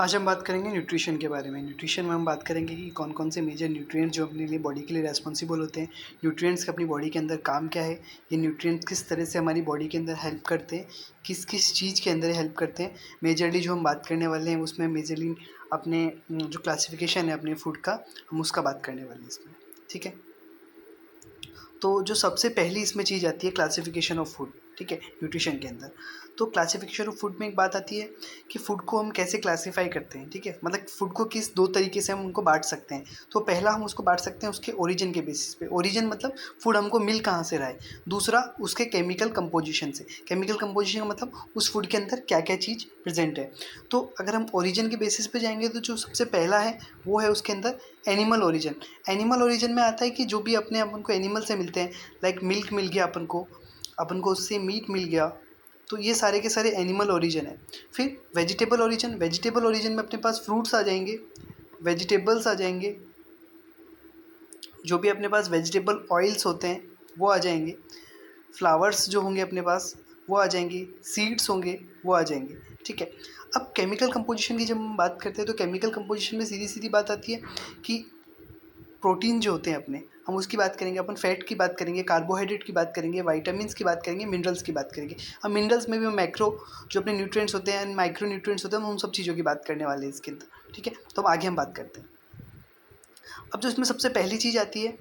आज हम बात करेंगे न्यूट्रिशन के बारे में। न्यूट्रिशन में हम बात करेंगे कि कौन-कौन से मेजर न्यूट्रिएंट्स जो अपने लिए बॉडी के लिए रिस्पॉन्सिबल होते हैं। न्यूट्रिएंट्स का अपनी बॉडी के अंदर काम क्या है? ये न्यूट्रिएंट्स किस तरह से हमारी बॉडी के अंदर हेल्प करते हैं? किस-किस चीज़ के अंदर हेल्प करते हैं? मेजरली जो हम बात करने वाले हैं उसमें मेजरली अपने जो क्लासिफ़िकेशन है अपने फूड का, हम उसका बात करने वाले हैं इसमें। ठीक है? तो जो सबसे पहली इसमें चीज़ आती है क्लासिफिकेशन ऑफ फूड, ठीक है, न्यूट्रिशन के अंदर। तो क्लासिफिकेशन ऑफ फूड में एक बात आती है कि फूड को हम कैसे क्लासिफाई करते हैं, ठीक है, मतलब फूड को किस दो तरीके से हम उनको बांट सकते हैं। तो पहला हम उसको बांट सकते हैं उसके ओरिजिन के बेसिस पे। ओरिजिन मतलब फूड हमको मिल कहाँ से रहा है। दूसरा उसके केमिकल कंपोजिशन से। केमिकल कंपोजिशन का मतलब उस फूड के अंदर क्या क्या चीज़ प्रेजेंट है। तो अगर हम ओरिजिन के बेसिस पे जाएंगे तो जो सबसे पहला है वो है उसके अंदर एनिमल ओरिजिन। एनिमल ओरिजिन में आता है कि जो भी अपने अपन को एनिमल से मिलते हैं, लाइक मिल्क मिल गया अपन को उससे मीट मिल गया, तो ये सारे के सारे एनिमल ओरिजिन है। फिर वेजिटेबल ओरिजिन। वेजिटेबल ओरिजिन में अपने पास फ्रूट्स आ जाएंगे, वेजिटेबल्स आ जाएंगे, जो भी अपने पास वेजिटेबल ऑयल्स होते हैं वो आ जाएंगे, फ्लावर्स जो होंगे अपने पास वो आ जाएंगे, सीड्स होंगे वो आ जाएंगे, ठीक है। अब केमिकल कंपोजिशन की जब हम बात करते हैं तो केमिकल कंपोजिशन में सीधी सीधी बात आती है कि प्रोटीन जो होते हैं अपने, हम उसकी बात करेंगे, अपन फैट की बात करेंगे, कार्बोहाइड्रेट की बात करेंगे, विटामिन्स की बात करेंगे, मिनरल्स की बात करेंगे। अब मिनरल्स में भी मैक्रो जो अपने न्यूट्रिएंट्स होते हैं, माइक्रो न्यूट्रिएंट्स होते हैं, हम उन सब चीज़ों की बात करने वाले हैं इसके अंदर, ठीक है। तो अब आगे हम बात करते हैं। अब जो इसमें सबसे पहली चीज़ आती है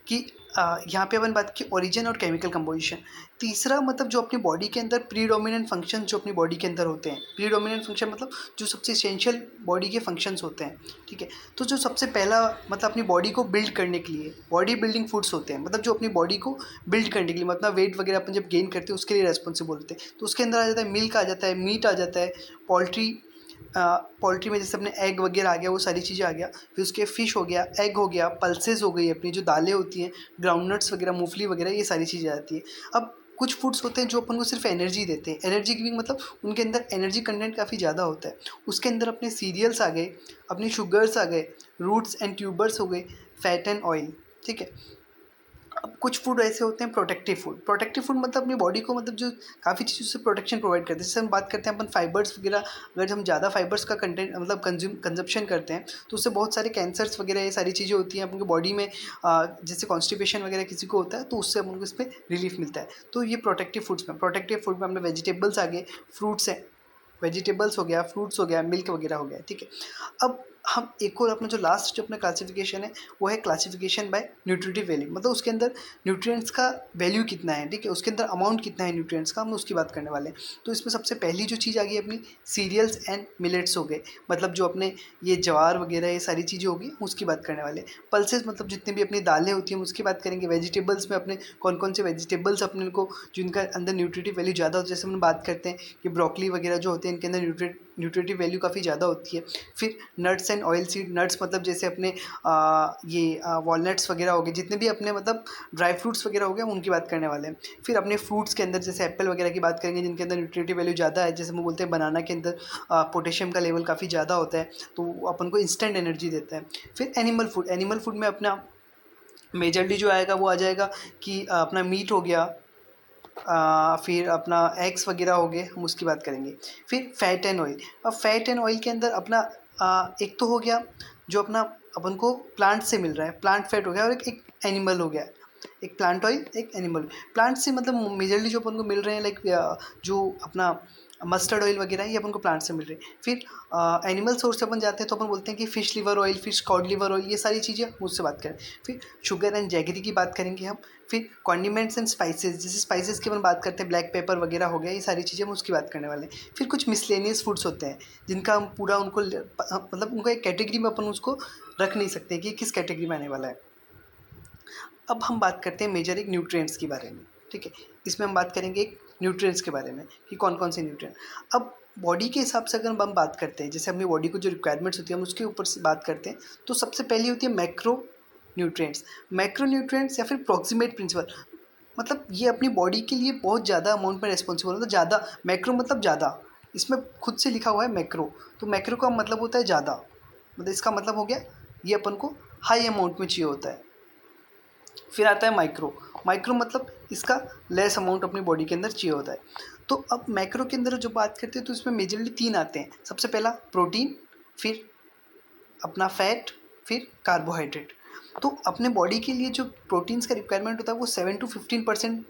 कि यहाँ पे अपन बात की ओरिजिन और केमिकल कंपोजिशन। तीसरा मतलब जो अपनी बॉडी के अंदर प्रीडोमिनेंट फंक्शन जो अपनी बॉडी के अंदर होते हैं। प्रीडोमिनेंट फंक्शन मतलब जो सबसे एसेंशियल बॉडी के फंक्शंस होते हैं, ठीक है। तो जो सबसे पहला मतलब अपनी बॉडी को बिल्ड करने के लिए बॉडी बिल्डिंग फूड्स होते हैं, मतलब जो अपनी बॉडी को बिल्ड करने के लिए मतलब वेट वगैरह अपन जब गेन करते हैं उसके लिए रेस्पॉन्सिबल होते हैं। तो उसके अंदर आ जाता है मिल्क, आ जाता है मीट, आ जाता है पोल्ट्री। पोल्ट्री में जैसे अपने एग वगैरह आ गया, वो सारी चीज़ें आ गया। फिर उसके फिश हो गया, एग हो गया, पल्सेस हो गई अपनी जो दालें होती हैं, ग्राउंडनट्स वगैरह, मूंगफली वगैरह, ये सारी चीज़ें आती हैं। अब कुछ फूड्स होते हैं जो अपन को सिर्फ एनर्जी देते हैं। एनर्जी गिविंग मतलब उनके अंदर एनर्जी कंटेंट काफ़ी ज़्यादा होता है। उसके अंदर अपने सीरियल्स आ गए, अपनी शुगर्स आ गए, रूट्स एंड ट्यूबर्स हो गए, फैट एंड ऑयल, ठीक है। अब कुछ फूड ऐसे होते हैं प्रोटेक्टिव फूड। प्रोटेक्टिव फूड मतलब अपनी बॉडी को मतलब जो काफ़ी चीज़ों से प्रोटेक्शन प्रोवाइड करते हैं। जैसे हम बात करते हैं अपन फाइबर्स वगैरह, अगर हम ज़्यादा फाइबर्स का कंटेंट मतलब कंजप्शन करते हैं तो उससे बहुत सारे कैंसर्स वगैरह ये सारी चीज़ें होती हैं अपनी बॉडी में। जैसे कॉन्स्टिपेशन वगैरह किसी को होता है तो उससे हमको इस पर रिलीफ मिलता है। तो ये प्रोटेक्टिव फूड में अपने वेजिटेबल्स आ गए, फ्रूट्स हैं, वेजिटेबल्स हो गया, फ्रूट्स हो गया, मिल्क वगैरह हो गया, ठीक है। अब हम एक और अपना जो लास्ट जो अपना क्लासिफिकेशन है वो है क्लासिफिकेशन बाय न्यूट्रिटिव वैल्यू। मतलब उसके अंदर न्यूट्रिएंट्स का वैल्यू कितना है, ठीक है, उसके अंदर अमाउंट कितना है न्यूट्रिएंट्स का, हम उसकी बात करने वाले हैं। तो इसमें सबसे पहली जो चीज़ आ गई अपनी सीरियल्स एंड मिलेट्स हो गए, मतलब जो अपने ये ज्वार वगैरह ये सारी चीज़ें होगी उसकी बात करने वाले हैं। पल्सेस मतलब जितनी भी अपनी दालें होती हैं उसकी बात करेंगे। वेजिटेबल्स में अपने कौन कौन से वेजिटेबल्स अपने को जिनका अंदर न्यूट्रिटिव वैल्यू ज़्यादा होती है, जैसे हम बात करते हैं कि ब्रोकली वगैरह जो होते हैं इनके अंदर न्यूट्रिटिव वैल्यू काफ़ी ज़्यादा होती है। फिर nuts and oil seed. Nuts मतलब जैसे अपने ये वॉलनट्स वगैरह हो गए, जितने भी अपने मतलब ड्राई फ्रूट्स वगैरह हो गए हम उनकी बात करने वाले हैं। फिर अपने फ्रूट्स के अंदर जैसे एप्पल वगैरह की बात करेंगे जिनके अंदर न्यूट्रिटिव वैल्यू ज़्यादा है। जैसे हम बोलते हैं बनाना के अंदर पोटेशियम का लेवल काफ़ी ज़्यादा होता है तो वो अपन को इंस्टेंट एनर्जी देता है। फिर एनिमल फूड। एनिमल फूड में अपना मेजरली जो आएगा वो आ जाएगा कि अपना मीट हो गया, फिर अपना एग्स वगैरह हो गए, हम उसकी बात करेंगे। फिर फैट एंड ऑयल। अब फैट एंड ऑयल के अंदर अपना एक तो हो गया जो अपना अपन को प्लांट से मिल रहा है, प्लांट फैट हो गया, और एक एनिमल हो गया, एक प्लांट ऑयल एक एनिमल। प्लांट से मतलब मेजरली जो अपन को मिल रहे हैं लाइक जो अपना मस्टर्ड ऑयल वगैरह ये अपन को प्लांट से मिल रहे हैं। फिर एनिमल सोर्स से अपन जाते हैं तो अपन बोलते हैं कि fish liver oil, fish cod liver oil, ये सारी चीज़ें मुझसे बात करें। फिर शुगर एंड जैगरी की बात करेंगे हम। फिर कॉन्डिमेंट्स एंड स्पाइसेस, जैसे स्पाइसेस की अपन बात करते हैं, ब्लैक पेपर वगैरह हो गया, ये सारी चीज़ें हम उसकी बात करने वाले हैं। फिर कुछ मिसलेनियस फूड्स होते हैं जिनका हम पूरा उनको मतलब उनको एक कैटेगरी में अपन उसको रख नहीं सकते कि किस कैटेगरी में आने वाला है। अब हम बात करते हैं मेजर एक न्यूट्रिएंट्स के बारे में, ठीक है। इसमें हम बात करेंगे एक न्यूट्रिएंट्स के बारे में कि कौन कौन से न्यूट्रिएंट। अब बॉडी के हिसाब से अगर हम बात करते हैं, जैसे अपनी बॉडी को जो रिक्वायरमेंट्स होती है हम उसके ऊपर से बात करते हैं, तो सबसे पहली होती है मैक्रो न्यूट्रिएंट्स। मैक्रो न्यूट्रिएंट्स या फिर प्रॉक्सिमेट प्रिंसिपल, मतलब ये अपनी बॉडी के लिए बहुत ज़्यादा अमाउंट में रिस्पॉन्सिबल होता है। ज़्यादा, मैक्रो मतलब ज़्यादा, इसमें खुद से लिखा हुआ है मैक्रो, तो मैक्रो का मतलब होता है ज़्यादा, मतलब इसका मतलब हो गया ये अपन को हाई अमाउंट में चाहिए होता है। फिर आता है माइक्रो। माइक्रो मतलब इसका लेस अमाउंट अपनी बॉडी के अंदर चाहिए होता है। तो अब मैक्रो के अंदर जो बात करते हैं तो इसमें मेजरली तीन आते हैं। सबसे पहला प्रोटीन, फिर अपना फैट, फिर कार्बोहाइड्रेट। तो अपने बॉडी के लिए जो प्रोटीन्स का रिक्वायरमेंट होता है वो 7 to 15%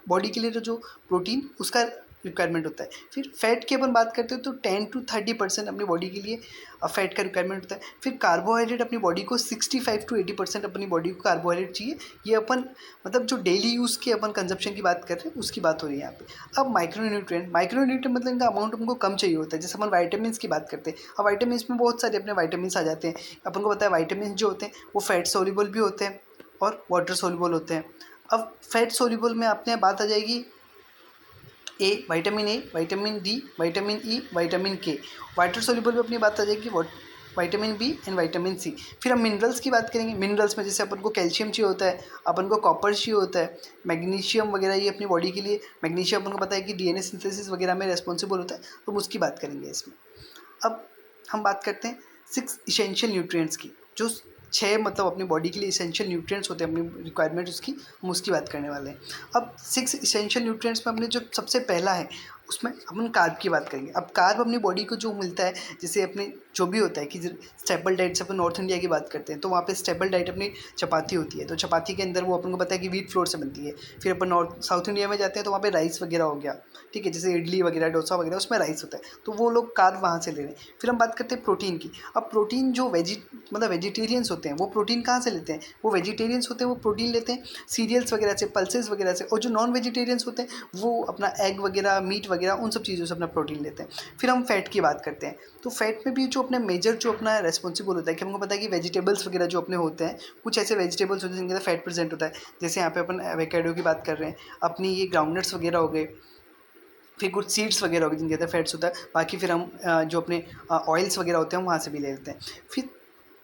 बॉडी के लिए जो प्रोटीन उसका रिक्वायरमेंट होता है। फिर फैट की अपन बात करते हैं तो 10 to 30% अपनी बॉडी के लिए फैट का रिक्वायरमेंट होता है। फिर कार्बोहाइड्रेट अपनी बॉडी को 65 to 80% अपनी बॉडी को कार्बोहाइड्रेट चाहिए। ये अपन मतलब जो डेली यूज़ के अपन कंजप्शन की बात कर रहे हैं उसकी बात हो रही है यहाँ पे। अब माइक्रोन्यूट्रिएंट मतलब इनका अमाउंट हमको कम चाहिए होता है। जैसे अपन वाइटामिन की बात करते हैं, अब वाइटामिन में बहुत सारे अपने वाइटामिन आ जाते हैं। अपन को पता है वाइटामिन जो होते हैं वो फैट सोल्यूबल भी होते हैं और वाटर सोल्यूबल होते हैं। अब फैट सोल्यूबल में अपने बात आ जाएगी vitamin A, vitamin D, vitamin E, vitamin K. Water soluble में अपनी बात आ जाएगी vitamin B and vitamin C. फिर हम मिनरल्स की बात करेंगे। मिनरल्स में जैसे अपन को कैल्शियम चाहिए होता है, अपन को कॉपर चाहिए होता है, मैग्नीशियम वगैरह ये अपनी बॉडी के लिए। मैग्नीशियम अपन को पता है कि डीएनए सिंथेसिस वगैरह में रिस्पॉन्सिबल होता है, तो हम उसकी बात करेंगे इसमें। अब हम बात करते हैं 6 इसेंशियल न्यूट्रिएंट्स की, जो 6 मतलब अपनी बॉडी के लिए इसेंशियल न्यूट्रिएंट्स होते हैं, अपनी रिक्वायरमेंट उसकी, हम उसकी बात करने वाले हैं। अब 6 इसेंशियल न्यूट्रिएंट्स में अपने जो सबसे पहला है उसमें अपन कार्ब की बात करेंगे। अब कार्ब अपनी बॉडी को जो मिलता है, जैसे अपने जो भी होता है कि स्टेपल डाइट से अपन नॉर्थ इंडिया की बात करते हैं तो वहाँ पे स्टेपल डाइट अपनी चपाती होती है। तो चपाती के अंदर वो अपन को पता है कि व्हीट फ्लोर से बनती है। फिर अपन साउथ इंडिया में जाते हैं तो वहाँ पे राइस वगैरह हो गया, ठीक है, जैसे इडली वगैरह, डोसा वगैरह, उसमें राइस होता है, तो वो लोग कार्ब वहाँ से ले रहे हैं। फिर हम बात करते हैं प्रोटीन की। अब प्रोटीन जो वेजिटेरियंस होते हैं वो प्रोटीन कहाँ से लेते हैं? वो वेजिटेरियंस होते हैं वो प्रोटीन लेते हैं सीरियल्स वगैरह से, पल्सेस वगैरह से। और जो नॉन वेजिटेरियंस होते हैं वो अपना एग वगैरह, मीट वगैरह, उन सब चीज़ों से अपना प्रोटीन लेते हैं। फिर हम फैट की बात करते हैं, तो फैट में भी जो अपने मेजर जो अपना रेस्पॉन्सिबल होता है कि हमको पता है कि वेजिटेबल्स वगैरह जो अपने होते हैं, कुछ ऐसे वेजिटेबल्स होते हैं जिनके अंदर फैट प्रेजेंट होता है। जैसे यहाँ पे अपन एवोकाडो की बात कर रहे हैं, अपनी ये ग्राउंडनट्स वगैरह हो गए, फिर कुछ सीड्स वगैरह हो गए जिनके अंदर फैट्स होता है। बाकी फिर हम जो अपने ऑयल्स वगैरह होते हैं वहाँ से भी ले लेते हैं। फिर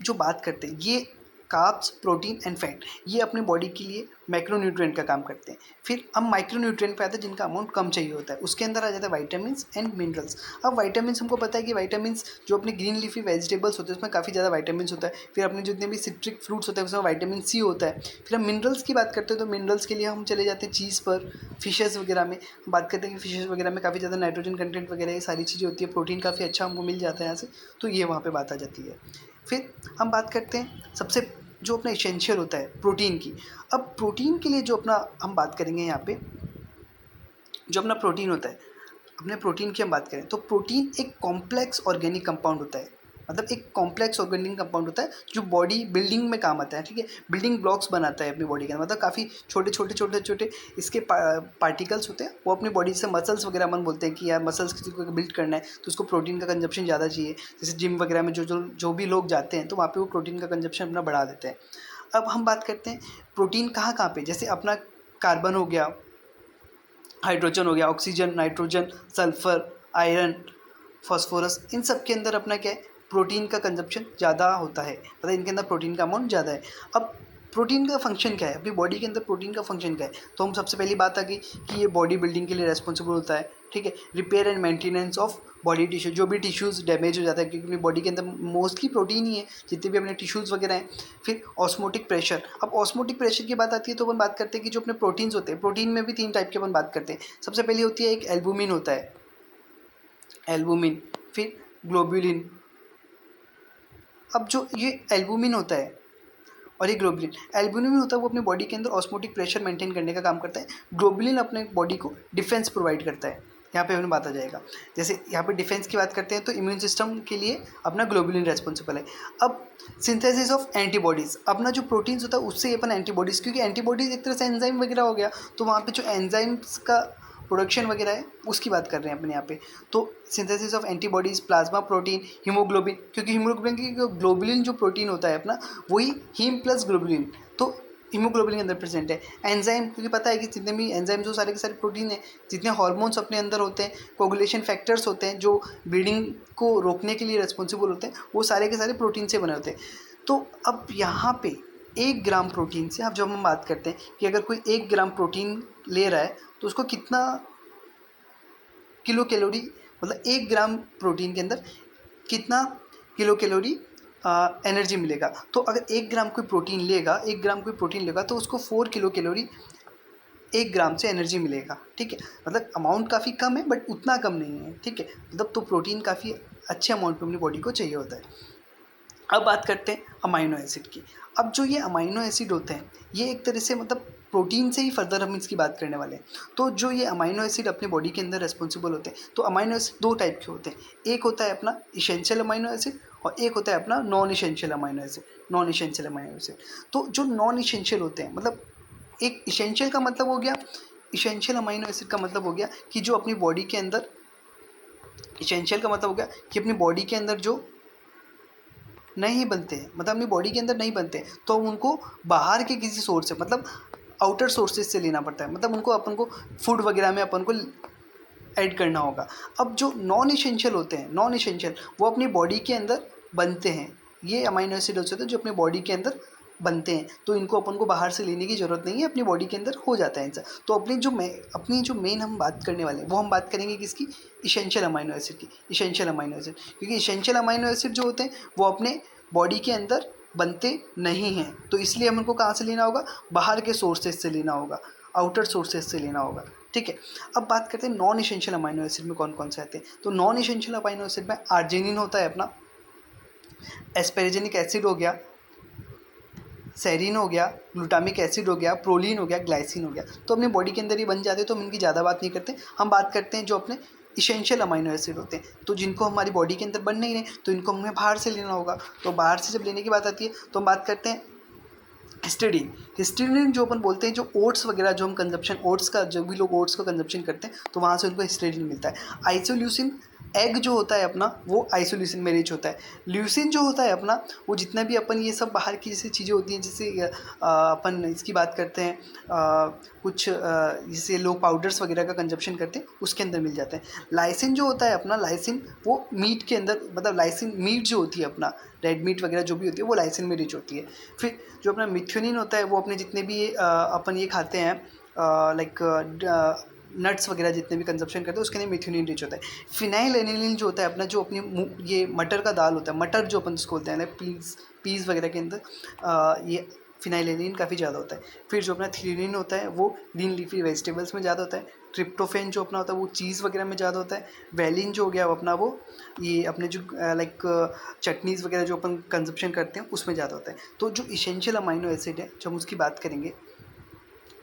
जो बात करते हैं ये कार्ब्स, प्रोटीन एंड फैट, ये अपनी बॉडी के लिए मैक्रोन्यूट्रिएंट का काम करते हैं। फिर हम माइक्रोन्यूट्रिएंट पे आते हैं जिनका अमाउंट कम चाहिए होता है, उसके अंदर आ जाता है वाइटामिन्स एंड मिनरल्स। अब वाइटामिन्स हमको पता है कि वाइटामिन्स जो अपने ग्रीन लीफी वेजिटेबल्स होते हैं उसमें काफ़ी ज़्यादा वाइटामिन्स होता है। फिर अपने जितने भी सिट्रिक फ्रूट्स होते हैं उसमें विटामिन सी होता है। फिर हम मिनरल्स की बात करते हैं तो मिनरल्स के लिए हम चले जाते हैं चीज़ पर, फिशेस वगैरह में बात करते हैं कि फिशेस वगैरह में काफ़ी ज़्यादा नाइट्रोजन कंटेंट वगैरह ये सारी चीज़ें होती है। प्रोटीन काफ़ी अच्छा हमको मिल जाता है यहाँ से, तो ये वहाँ पर बात आ जाती है। फिर हम बात करते हैं सबसे जो अपना एसेंशियल होता है प्रोटीन की। अब प्रोटीन के लिए जो अपना हम बात करेंगे यहाँ पे, जो अपना प्रोटीन होता है, अपने प्रोटीन की हम बात करें तो प्रोटीन एक कॉम्प्लेक्स ऑर्गेनिक कंपाउंड होता है। मतलब एक कॉम्प्लेक्स ऑर्गेनिक कंपाउंड होता है जो बॉडी बिल्डिंग में काम आता है, ठीक है, बिल्डिंग ब्लॉक्स बनाता है अपनी बॉडी के अंदर। मतलब काफ़ी छोटे छोटे इसके पार्टिकल्स होते हैं, वो अपनी बॉडी से मसल्स वगैरह मन बोलते हैं कि यार मसल्स किसी को बिल्ड करना है तो उसको प्रोटीन का कंजप्शन ज़्यादा चाहिए। जैसे जिम वगैरह में जो भी लोग जाते हैं तो वहाँ पर वो प्रोटीन का कंजप्शन अपना बढ़ा देते हैं। अब हम बात करते हैं प्रोटीन कहाँ कहाँ पे, जैसे अपना कार्बन हो गया, हाइड्रोजन हो गया, oxygen, nitrogen, sulphur, iron, phosphorus, इन सब के अंदर अपना क्या है, प्रोटीन का कंजप्शन ज़्यादा होता है। मतलब इनके अंदर प्रोटीन का अमाउंट ज़्यादा है। अब प्रोटीन का फंक्शन क्या है, अपनी बॉडी के अंदर प्रोटीन का फंक्शन क्या है, तो हम सबसे पहली बात आ गई कि ये बॉडी बिल्डिंग के लिए रेस्पॉन्सिबल होता है, ठीक है। Repair and maintenance of body tissue, जो भी टिश्यूज़ डैमेज हो जाता है, क्योंकि अपनी बॉडी के अंदर मोस्टली प्रोटीन ही है, जितने भी अपने टिश्यूज़ वगैरह हैं। फिर ऑस्मोटिक प्रेशर। अब ऑस्मोटिक प्रेशर की बात आती है तो अपन बात करते हैं कि जो अपने प्रोटीन्स होते हैं, प्रोटीन में भी 3 टाइप के अपन बात करते हैं। सबसे पहली होती है एक एल्बुमिन होता है, एल्बुमिन, फिर ग्लोब्यूलिन। अब जो ये एल्बुमिन होता है और ये ग्लोबुलिन, एल्बुमिन होता है वो अपनी बॉडी के अंदर ऑस्मोटिक प्रेशर मेंटेन करने का काम करता है। ग्लोबुलिन अपने बॉडी को डिफेंस प्रोवाइड करता है। यहाँ पे हमें बात आ जाएगा, जैसे यहाँ पे डिफेंस की बात करते हैं तो इम्यून सिस्टम के लिए अपना ग्लोबुलिन रेस्पॉन्सिबल है। अब सिंथेसिस ऑफ एंटीबॉडीज़, अपना जो प्रोटीन्स होता है उससे अपन एंटीबॉडीज़, क्योंकि एंटीबॉडीज़ एक तरह से एंजाइम वगैरह हो गया, तो वहाँ पे जो एंजाइम्स का प्रोडक्शन वगैरह है उसकी बात कर रहे हैं अपने यहाँ पे। तो synthesis of antibodies, plasma protein, haemoglobin, क्योंकि हीमोग्लोबिन की ग्लोबुलिन जो प्रोटीन होता है अपना वही हीम प्लस ग्लोबुलिन, तो हीमोग्लोबिन के अंदर प्रेजेंट है। एंजाइम, क्योंकि पता है कि जितने भी एंजाइम्स हो सारे के सारे प्रोटीन है। जितने हार्मोन्स अपने अंदर होते हैं, कोगुलेशन फैक्टर्स होते हैं जो ब्लीडिंग को रोकने के लिए रिस्पॉन्सिबल होते हैं, वो सारे के सारे प्रोटीन से बने होते हैं। तो अब यहाँ पे 1 ग्राम प्रोटीन से, अब जब हम बात करते हैं कि अगर कोई 1 ग्राम प्रोटीन ले रहा है तो उसको कितना किलो कैलोरी, मतलब 1 ग्राम प्रोटीन के अंदर कितना किलो कैलोरी एनर्जी मिलेगा। तो अगर 1 ग्राम कोई प्रोटीन लेगा, 1 ग्राम कोई प्रोटीन लेगा तो उसको 4 किलो कैलोरी 1 ग्राम से एनर्जी मिलेगा, ठीक है। मतलब अमाउंट काफ़ी कम है बट उतना कम नहीं है, ठीक है। मतलब तो प्रोटीन काफ़ी अच्छे अमाउंट में अपनी बॉडी को चाहिए होता है। अब बात करते हैं अमाइनो एसिड की। अब जो ये अमाइनो एसिड होते हैं, ये एक तरह से मतलब प्रोटीन से ही फर्दर हम इसकी बात करने वाले हैं। तो जो ये अमाइनो एसिड अपने बॉडी के अंदर रिस्पॉन्सिबल होते हैं, तो अमाइनो एसिड 2 टाइप के होते हैं। एक होता है अपना एसेंशियल अमाइनो एसिड और एक होता है अपना non essential amino acid. Non essential amino acid, तो जो नॉन एसेंशियल होते हैं, मतलब एक एसेंशियल का मतलब हो गया, एसेंशियल अमाइनो एसिड का मतलब हो गया कि जो अपनी बॉडी के अंदर, एसेंशियल का मतलब हो गया कि अपनी बॉडी के अंदर जो नहीं बनते हैं, मतलब अपनी बॉडी के अंदर नहीं बनते, तो उनको बाहर के किसी सोर्स से, मतलब आउटर सोर्सेज से लेना पड़ता है। मतलब उनको अपन को फूड वगैरह में अपन को ऐड करना होगा। अब जो नॉन एसेंशियल होते हैं, नॉन एसेंशियल वो अपनी बॉडी के अंदर बनते हैं। ये अमाइनो एसिड होते हैं जो अपनी बॉडी के अंदर बनते हैं, तो इनको अपन को बाहर से लेने की ज़रूरत नहीं है, अपनी बॉडी के अंदर हो जाता है इनसे। तो अपनी जो मेन हम बात करने वाले हैं वो हम बात करेंगे किसकी, इसेंशियल अमाइनो एसिड की। इसेंशियल अमाइनो एसिड, क्योंकि इसेंशियल अमाइनो एसिड जो होते हैं वो अपने बॉडी के अंदर बनते नहीं हैं, तो इसलिए हम उनको कहाँ से लेना होगा, बाहर के सोर्सेज से लेना होगा, आउटर सोर्सेज से लेना होगा, ठीक है। अब बात करते हैं नॉन एसेंशियल अमाइनो एसिड में कौन कौन से आते हैं। तो नॉन एसेंशियल अमाइनो एसिड में आर्जिनिन होता है अपना, एस्पेरेजेनिक एसिड हो गया, सेरीन हो गया, ग्लूटामिक एसिड हो गया, प्रोलीन हो गया, ग्लाइसिन हो गया। तो अपनी बॉडी के अंदर ही बन जाते हैं, तो हम इनकी ज़्यादा बात नहीं करते। हम बात करते हैं जो अपने इसेंशियल अमाइनो एसिड होते हैं, तो जिनको हमारी बॉडी के अंदर बन नहीं रहे, तो इनको हमें बाहर से लेना होगा। तो बाहर से जब लेने की बात आती है तो हम बात करते हैं हिस्टीडीन। हिस्टीडीन जो अपन बोलते हैं, जो ओट्स वगैरह जो हम कंजप्शन, ओट्स का जो भी लोग ओट्स का कंजप्शन करते हैं, तो वहाँ से उनको हिस्टीडीन मिलता है। आइसोल्यूसिन एग जो होता है अपना, वो आइसोल्यूसिन में रिच होता है। ल्यूसिन जो होता है अपना, वो जितना भी अपन ये सब बाहर की जैसे चीज़ें होती हैं, जैसे अपन इसकी बात करते हैं, कुछ जैसे लोग पाउडर्स वगैरह का कंजप्शन करते हैं, उसके अंदर मिल जाता है। लाइसिन जो होता है अपना, लाइसिन वो मीट के अंदर, मतलब लाइसिन मीट जो होती है अपना, रेड मीट वगैरह जो भी होती है, वो लाइसिन में रिच होती है। फिर जो अपना मिथ्योनिन होता है, वो अपने जितने भी अपन ये खाते हैं, लाइक नट्स वगैरह जितने भी कंजप्शन करते हैं, उसके अंदर मिथ्योनिन रिच होता है। फिनाइल एनिलीन जो होता है अपना, जो अपनी ये मटर का दाल होता है, मटर जो अपन जिसको बोलते हैं, पीस वगैरह के अंदर ये फिनाइल एनिलीन काफ़ी ज़्यादा होता है। फिर जो अपना थ्रीनिन होता है, वो ग्रीन लीफी वेजिटेबल्स में ज़्यादा होता है। ट्रिप्टोफेन जो अपना होता है, वो चीज़ वगैरह में ज़्यादा होता है। वैलिन जो हो गया वो अपना, वो ये अपने जो लाइक चटनीज़ वगैरह जो अपन कंजप्शन करते हैं, उसमें ज़्यादा होता है। तो जो इसेंशियल अमाइनो एसिड है, जब हम उसकी बात करेंगे,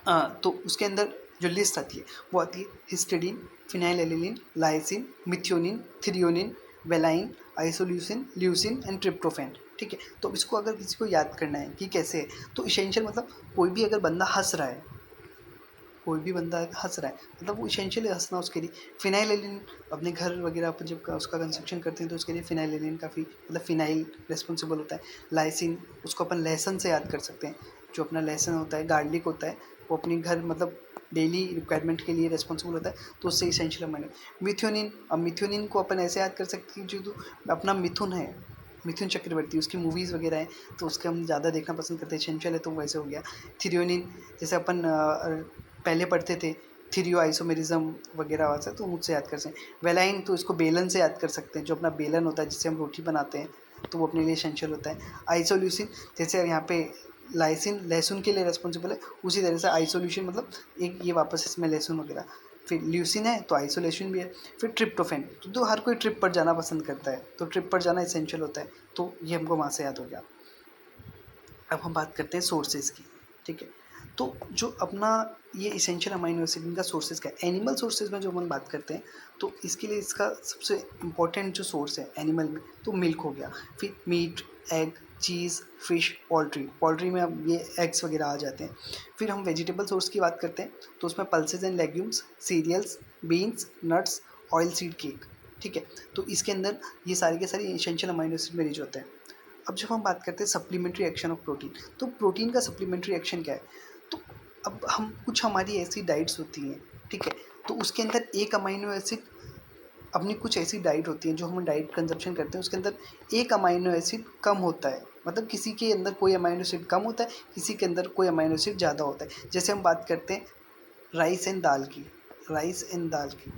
तो उसके अंदर जो लिस्ट आती है वो आती है histidine, phenylalanine, lysine, methionine, threonine, valine, isoleucine, leucine and tryptophan, ठीक है। तो इसको अगर किसी को याद करना है कि कैसे है, तो इसेंशियल मतलब कोई भी अगर बंदा हंस रहा है, कोई भी बंदा हंस रहा है, मतलब वो इसेंशियल हंसना उसके लिए। फिनाइलएलिन अपने घर वगैरह अपन जब उसका कंस्ट्रक्शन करते हैं, तो उसके लिए फिनाइलएलिन काफ़ी, मतलब फिनाइल रिस्पॉन्सिबल होता है। लाइसिन, उसको अपन लहसुन से याद कर सकते हैं। जो अपना लहसुन होता है, गार्लिक होता है, वो अपनी घर मतलब डेली रिक्वायरमेंट के लिए रिस्पॉन्सिबल होता है, तो उससे इसेंशियल अमाइनो। मिथ्योनिन, अब मिथ्योनिन को अपन ऐसे याद कर सकते हैं, जो तो अपना मिथुन है, मिथुन चक्रवर्ती, उसकी मूवीज़ वगैरह हैं, तो उसके हम ज़्यादा देखना पसंद करते हैं, इसेंशियल है तो वैसे हो गया। थ्रियोनिन, जैसे अपन पहले पढ़ते थे, थ्रियो आइसोमेरिज्म वगैरह वाला, तो मुझसे याद कर सकते हैं। वेलाइन, तो इसको बेलन से याद कर सकते हैं, जो अपना बेलन होता है जिससे हम रोटी बनाते हैं, तो वो अपने लिए इसेंशियल होता है। आइसोल्यूसिन, जैसे यहाँ पे लाइसिन लहसुन के लिए रिस्पॉन्सिबल है, उसी तरह से आइसोल्यूशन मतलब एक ये वापस इसमें लहसुन वगैरह। फिर ल्यूसिन है तो आइसोलेशन भी है। फिर ट्रिप्टोफैन, तो हर कोई ट्रिप पर जाना पसंद करता है, तो ट्रिप पर जाना इसेंशियल होता है, तो ये हमको वहाँ से याद हो गया। अब हम बात करते हैं सोर्सेज की, ठीक है। तो जो अपना ये इसेंशियल अमाइनो एसिड, इनका सोर्सेज क्या है, एनिमल सोर्सेज में जो हम बात करते हैं, तो इसके लिए इसका सबसे इम्पोर्टेंट जो सोर्स है एनिमल में, तो मिल्क हो गया। फिर मीट, एग, चीज़, फिश, पोल्ट्री, पोल्ट्री में अब ये एग्स वगैरह आ जाते हैं। फिर हम वेजिटेबल सोर्स की बात करते हैं, तो उसमें pulses and legumes, cereals, beans, nuts, oil seed cake, ठीक है। तो इसके अंदर ये सारे के सारे इसेंशियल अमाइनो एसिड में रिच होते हैं। अब जब हम बात करते हैं सप्लीमेंट्री एक्शन ऑफ प्रोटीन, तो प्रोटीन का सप्लीमेंट्री एक्शन क्या है, तो अब हम कुछ हमारी ऐसी डाइट्स होती हैं, ठीक है, तो उसके अंदर एक अमाइनो एसिड, अपनी कुछ ऐसी डाइट होती है जो हम डाइट कंजप्शन करते हैं, उसके अंदर एक अमाइनो एसिड कम होता है, मतलब किसी के अंदर कोई अमाइनो एसिड कम होता है, किसी के अंदर कोई अमाइनो एसिड ज़्यादा होता है। जैसे हम बात करते हैं राइस एंड दाल की, राइस एंड दाल की,